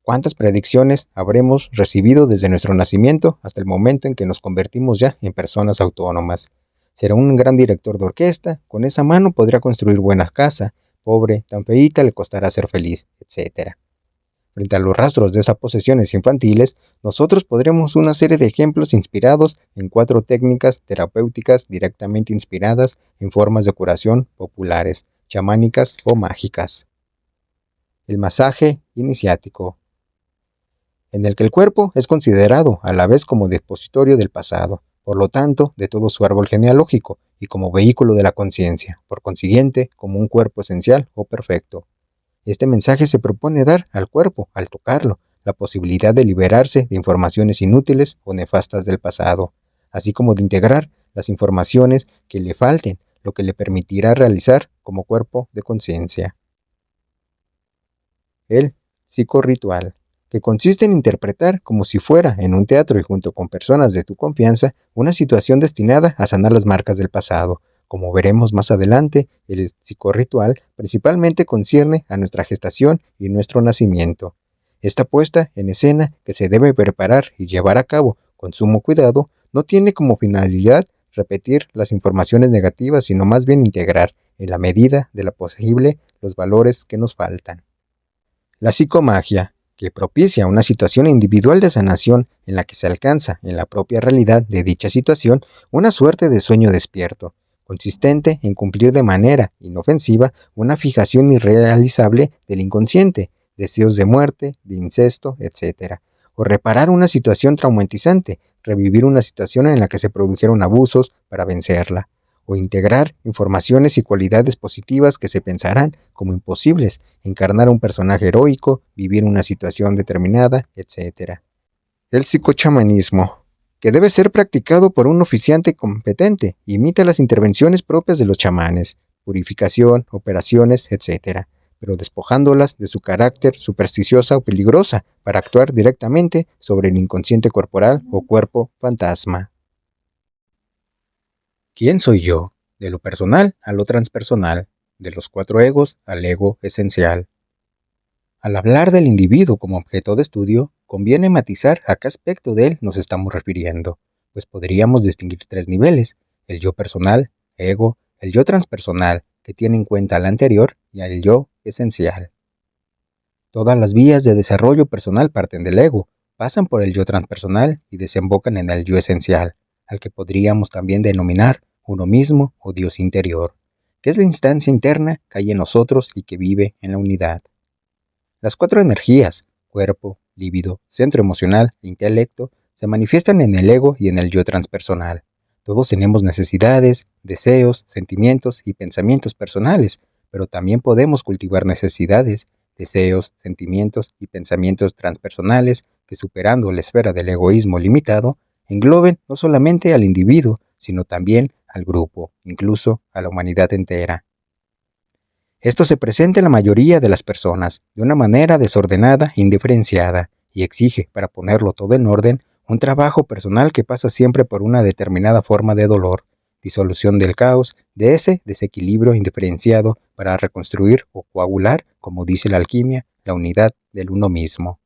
¿Cuántas predicciones habremos recibido desde nuestro nacimiento hasta el momento en que nos convertimos ya en personas autónomas? Será un gran director de orquesta, con esa mano podrá construir buena casa, pobre, tan feíta le costará ser feliz, etc. Frente a los rastros de esas posesiones infantiles, nosotros podremos una serie de ejemplos inspirados en 4 técnicas terapéuticas directamente inspiradas en formas de curación populares, chamánicas o mágicas. El masaje iniciático, en el que el cuerpo es considerado a la vez como depositorio del pasado, por lo tanto, de todo su árbol genealógico, y como vehículo de la conciencia, por consiguiente, como un cuerpo esencial o perfecto. Este mensaje se propone dar al cuerpo, al tocarlo, la posibilidad de liberarse de informaciones inútiles o nefastas del pasado, así como de integrar las informaciones que le falten, lo que le permitirá realizar como cuerpo de conciencia. El psicorritual, que consiste en interpretar como si fuera en un teatro y junto con personas de tu confianza una situación destinada a sanar las marcas del pasado. Como veremos más adelante, el psicorritual principalmente concierne a nuestra gestación y nuestro nacimiento. Esta puesta en escena, que se debe preparar y llevar a cabo con sumo cuidado, no tiene como finalidad repetir las informaciones negativas, sino más bien integrar, en la medida de lo posible, los valores que nos faltan. La psicomagia, que propicia una situación individual de sanación en la que se alcanza, en la propia realidad de dicha situación, una suerte de sueño despierto, consistente en cumplir de manera inofensiva una fijación irrealizable del inconsciente, deseos de muerte, de incesto, etc., o reparar una situación traumatizante, revivir una situación en la que se produjeron abusos para vencerla, o integrar informaciones y cualidades positivas que se pensarán como imposibles, encarnar a un personaje heroico, vivir una situación determinada, etc. El psicochamanismo, que debe ser practicado por un oficiante competente, imita las intervenciones propias de los chamanes, purificación, operaciones, etc., pero despojándolas de su carácter supersticiosa o peligrosa para actuar directamente sobre el inconsciente corporal o cuerpo fantasma. ¿Quién soy yo? De lo personal a lo transpersonal, de los 4 egos al ego esencial. Al hablar del individuo como objeto de estudio, conviene matizar a qué aspecto de él nos estamos refiriendo, pues podríamos distinguir 3 niveles: el yo personal, ego, el yo transpersonal, que tiene en cuenta al anterior, y el yo esencial. Todas las vías de desarrollo personal parten del ego, pasan por el yo transpersonal y desembocan en el yo esencial, al que podríamos también denominar uno mismo o Dios interior, que es la instancia interna que hay en nosotros y que vive en la unidad. Las 4 energías, cuerpo, líbido, centro emocional e intelecto, se manifiestan en el ego y en el yo transpersonal. Todos tenemos necesidades, deseos, sentimientos y pensamientos personales, pero también podemos cultivar necesidades, deseos, sentimientos y pensamientos transpersonales que, superando la esfera del egoísmo limitado, engloben no solamente al individuo, sino también al grupo, incluso a la humanidad entera. Esto se presenta en la mayoría de las personas de una manera desordenada e indiferenciada, y exige, para ponerlo todo en orden, un trabajo personal que pasa siempre por una determinada forma de dolor, disolución del caos, de ese desequilibrio indiferenciado, para reconstruir o coagular, como dice la alquimia, la unidad del uno mismo.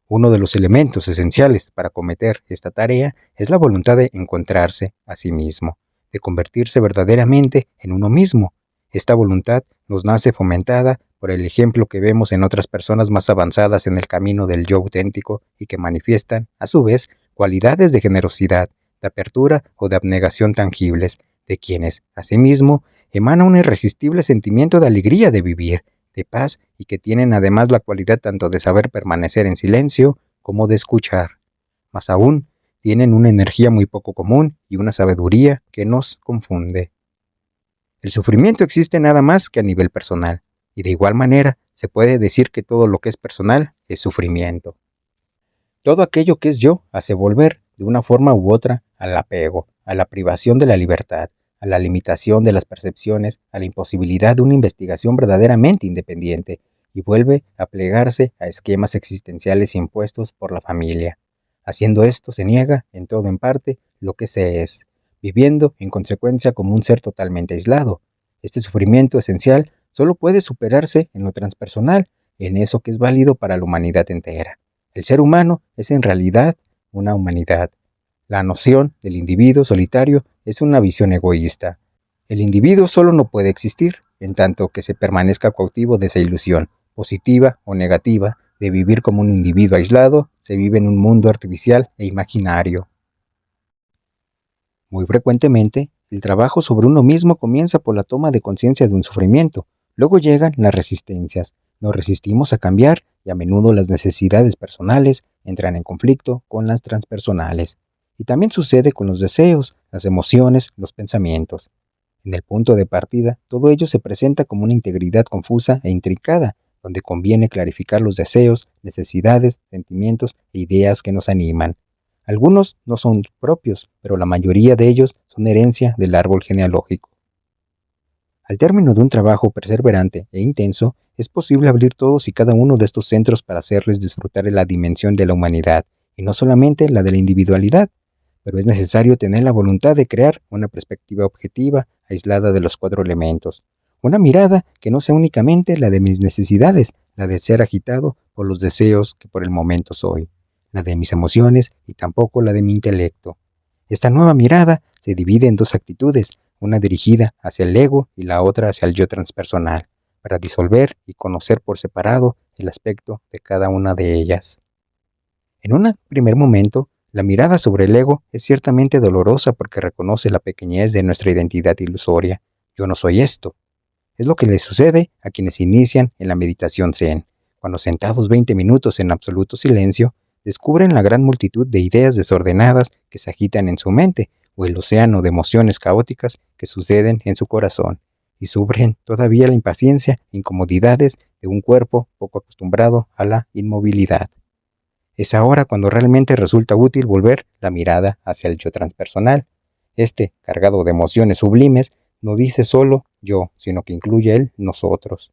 Uno de los elementos esenciales para cometer esta tarea es la voluntad de encontrarse a sí mismo, de convertirse verdaderamente en uno mismo. Esta voluntad nos nace fomentada por el ejemplo que vemos en otras personas más avanzadas en el camino del yo auténtico y que manifiestan, a su vez, cualidades de generosidad, de apertura o de abnegación tangibles, de quienes, asimismo, emana un irresistible sentimiento de alegría de vivir, de paz, y que tienen además la cualidad tanto de saber permanecer en silencio como de escuchar. Más aún, tienen una energía muy poco común y una sabiduría que nos confunde. El sufrimiento existe nada más que a nivel personal, y de igual manera se puede decir que todo lo que es personal es sufrimiento. Todo aquello que es yo hace volver, de una forma u otra, al apego, a la privación de la libertad, a la limitación de las percepciones, a la imposibilidad de una investigación verdaderamente independiente, y vuelve a plegarse a esquemas existenciales impuestos por la familia. Haciendo esto se niega, en todo en parte, lo que se es, viviendo en consecuencia como un ser totalmente aislado. Este sufrimiento esencial solo puede superarse en lo transpersonal, en eso que es válido para la humanidad entera. El ser humano es en realidad una humanidad. La noción del individuo solitario es una visión egoísta. El individuo solo no puede existir, en tanto que se permanezca cautivo de esa ilusión, positiva o negativa, de vivir como un individuo aislado, se vive en un mundo artificial e imaginario. Muy frecuentemente, el trabajo sobre uno mismo comienza por la toma de conciencia de un sufrimiento. Luego llegan las resistencias. Nos resistimos a cambiar y a menudo las necesidades personales entran en conflicto con las transpersonales. Y también sucede con los deseos, las emociones, los pensamientos. En el punto de partida, todo ello se presenta como una integridad confusa e intrincada, donde conviene clarificar los deseos, necesidades, sentimientos e ideas que nos animan. Algunos no son propios, pero la mayoría de ellos son herencia del árbol genealógico. Al término de un trabajo perseverante e intenso, es posible abrir todos y cada uno de estos centros para hacerles disfrutar de la dimensión de la humanidad, y no solamente la de la individualidad, pero es necesario tener la voluntad de crear una perspectiva objetiva, aislada de los cuatro elementos, una mirada que no sea únicamente la de mis necesidades, la de ser agitado por los deseos que por el momento soy, la de mis emociones y tampoco la de mi intelecto. Esta nueva mirada se divide en dos actitudes, una dirigida hacia el ego y la otra hacia el yo transpersonal, para disolver y conocer por separado el aspecto de cada una de ellas. En un primer momento, la mirada sobre el ego es ciertamente dolorosa porque reconoce la pequeñez de nuestra identidad ilusoria. Yo no soy esto. Es lo que le sucede a quienes inician en la meditación Zen, cuando sentados 20 minutos en absoluto silencio, descubren la gran multitud de ideas desordenadas que se agitan en su mente o el océano de emociones caóticas que suceden en su corazón, y sufren todavía la impaciencia e incomodidades de un cuerpo poco acostumbrado a la inmovilidad. Es ahora cuando realmente resulta útil volver la mirada hacia el yo transpersonal. Este, cargado de emociones sublimes, no dice solo yo, sino que incluye el nosotros.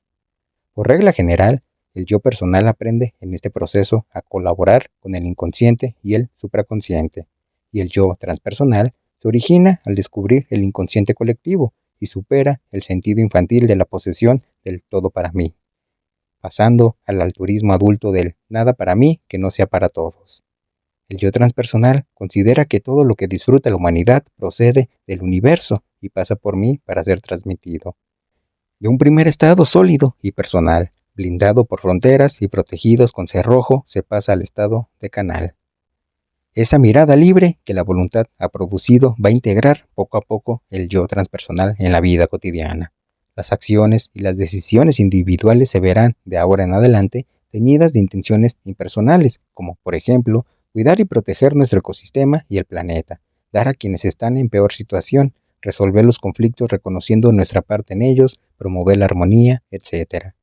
Por regla general, el yo personal aprende en este proceso a colaborar con el inconsciente y el supraconsciente, y el yo transpersonal se origina al descubrir el inconsciente colectivo y supera el sentido infantil de la posesión del todo para mí, pasando al altruismo adulto del nada para mí que no sea para todos. El yo transpersonal considera que todo lo que disfruta la humanidad procede del universo y pasa por mí para ser transmitido. De un primer estado sólido y personal, blindado por fronteras y protegidos con cerrojo, se pasa al estado de canal. Esa mirada libre que la voluntad ha producido va a integrar poco a poco el yo transpersonal en la vida cotidiana. Las acciones y las decisiones individuales se verán, de ahora en adelante, teñidas de intenciones impersonales, como, por ejemplo, cuidar y proteger nuestro ecosistema y el planeta, dar a quienes están en peor situación, resolver los conflictos reconociendo nuestra parte en ellos, promover la armonía, etc.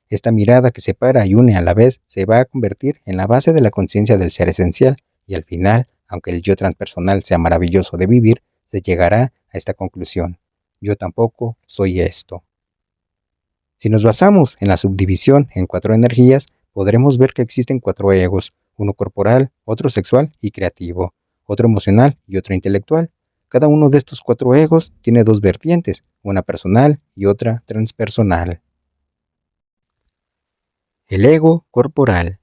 Esta mirada que separa y une a la vez se va a convertir en la base de la conciencia del ser esencial, y al final, aunque el yo transpersonal sea maravilloso de vivir, se llegará a esta conclusión: yo tampoco soy esto. Si nos basamos en la subdivisión en cuatro energías, podremos ver que existen cuatro egos, uno corporal, otro sexual y creativo, otro emocional y otro intelectual. Cada uno de estos cuatro egos tiene dos vertientes, una personal y otra transpersonal. El ego corporal,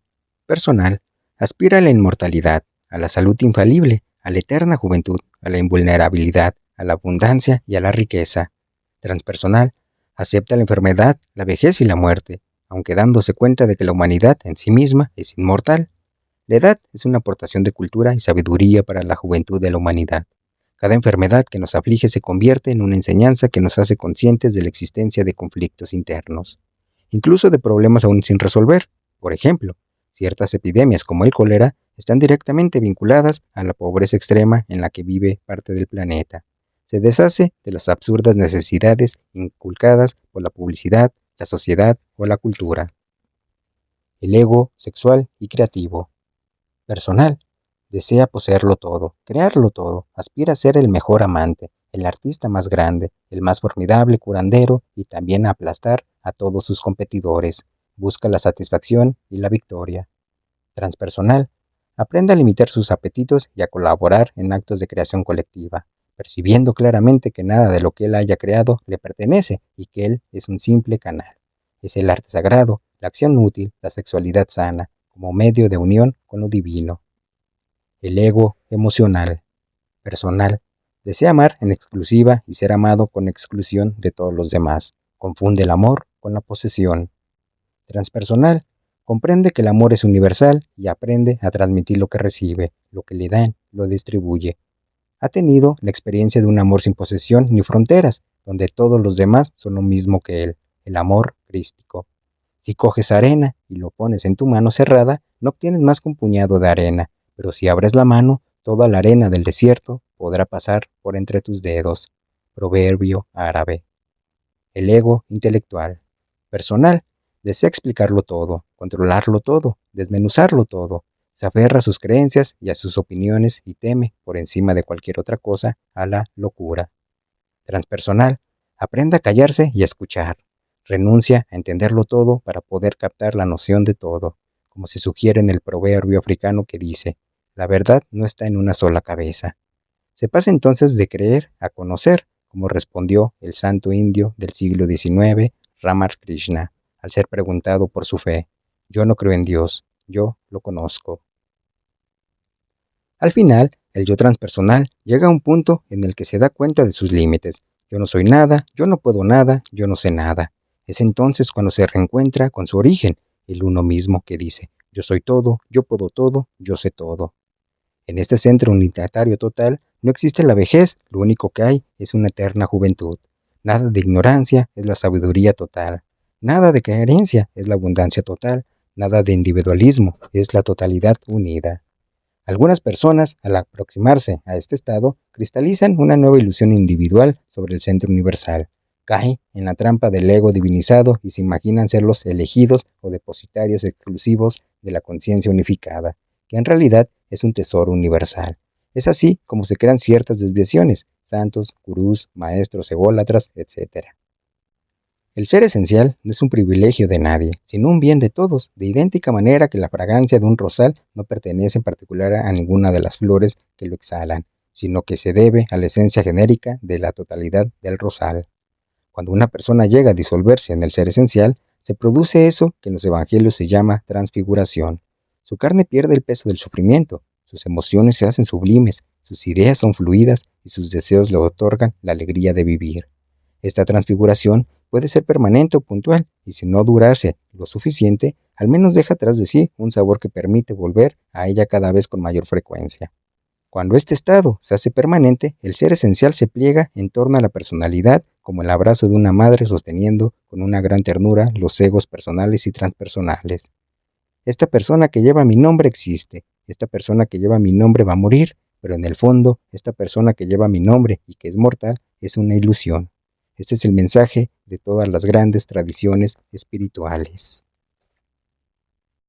personal, aspira a la inmortalidad, a la salud infalible, a la eterna juventud, a la invulnerabilidad, a la abundancia y a la riqueza. Transpersonal, acepta la enfermedad, la vejez y la muerte, aunque dándose cuenta de que la humanidad en sí misma es inmortal. La edad es una aportación de cultura y sabiduría para la juventud de la humanidad. Cada enfermedad que nos aflige se convierte en una enseñanza que nos hace conscientes de la existencia de conflictos internos, incluso de problemas aún sin resolver. Por ejemplo, ciertas epidemias como el cólera están directamente vinculadas a la pobreza extrema en la que vive parte del planeta. Se deshace de las absurdas necesidades inculcadas por la publicidad, la sociedad o la cultura. El ego sexual y creativo. Personal. Desea poseerlo todo, crearlo todo, aspira a ser el mejor amante, el artista más grande, el más formidable curandero y también a aplastar a todos sus competidores. Busca la satisfacción y la victoria. Transpersonal. Aprende a limitar sus apetitos y a colaborar en actos de creación colectiva, percibiendo claramente que nada de lo que él haya creado le pertenece y que él es un simple canal. Es el arte sagrado, la acción útil, la sexualidad sana, como medio de unión con lo divino. El ego emocional, personal. Desea amar en exclusiva y ser amado con exclusión de todos los demás. Confunde el amor con la posesión. Transpersonal. Comprende que el amor es universal y aprende a transmitir lo que recibe, lo que le dan, lo distribuye. Ha tenido la experiencia de un amor sin posesión ni fronteras, donde todos los demás son lo mismo que él, el amor crístico. Si coges arena y lo pones en tu mano cerrada, no obtienes más que un puñado de arena, pero si abres la mano, toda la arena del desierto podrá pasar por entre tus dedos. Proverbio árabe. El ego intelectual. Personal. Desea explicarlo todo, controlarlo todo, desmenuzarlo todo. Se aferra a sus creencias y a sus opiniones y teme, por encima de cualquier otra cosa, a la locura. Transpersonal. Aprende a callarse y a escuchar. Renuncia a entenderlo todo para poder captar la noción de todo, como se sugiere en el proverbio africano que dice, la verdad no está en una sola cabeza. Se pasa entonces de creer a conocer, como respondió el santo indio del siglo XIX, Ramar Krishna, al ser preguntado por su fe. Yo no creo en Dios, yo lo conozco. Al final, el yo transpersonal llega a un punto en el que se da cuenta de sus límites. Yo no soy nada, yo no puedo nada, yo no sé nada. Es entonces cuando se reencuentra con su origen, el uno mismo que dice, yo soy todo, yo puedo todo, yo sé todo. En este centro unitario total no existe la vejez, lo único que hay es una eterna juventud. Nada de ignorancia es la sabiduría total. Nada de carencia es la abundancia total. Nada de individualismo es la totalidad unida. Algunas personas, al aproximarse a este estado, cristalizan una nueva ilusión individual sobre el centro universal. Caen en la trampa del ego divinizado y se imaginan ser los elegidos o depositarios exclusivos de la conciencia unificada, que en realidad es un tesoro universal. Es así como se crean ciertas desviaciones, santos, gurús, maestros ególatras, etc. El ser esencial no es un privilegio de nadie, sino un bien de todos, de idéntica manera que la fragancia de un rosal no pertenece en particular a ninguna de las flores que lo exhalan, sino que se debe a la esencia genérica de la totalidad del rosal. Cuando una persona llega a disolverse en el ser esencial, se produce eso que en los evangelios se llama transfiguración. Su carne pierde el peso del sufrimiento, sus emociones se hacen sublimes, sus ideas son fluidas y sus deseos le otorgan la alegría de vivir. Esta transfiguración puede ser permanente o puntual, y si no durarse lo suficiente, al menos deja tras de sí un sabor que permite volver a ella cada vez con mayor frecuencia. Cuando este estado se hace permanente, el ser esencial se pliega en torno a la personalidad como el abrazo de una madre sosteniendo con una gran ternura los egos personales y transpersonales. Esta persona que lleva mi nombre existe, esta persona que lleva mi nombre va a morir, pero en el fondo, esta persona que lleva mi nombre y que es mortal es una ilusión. Este es el mensaje de todas las grandes tradiciones espirituales.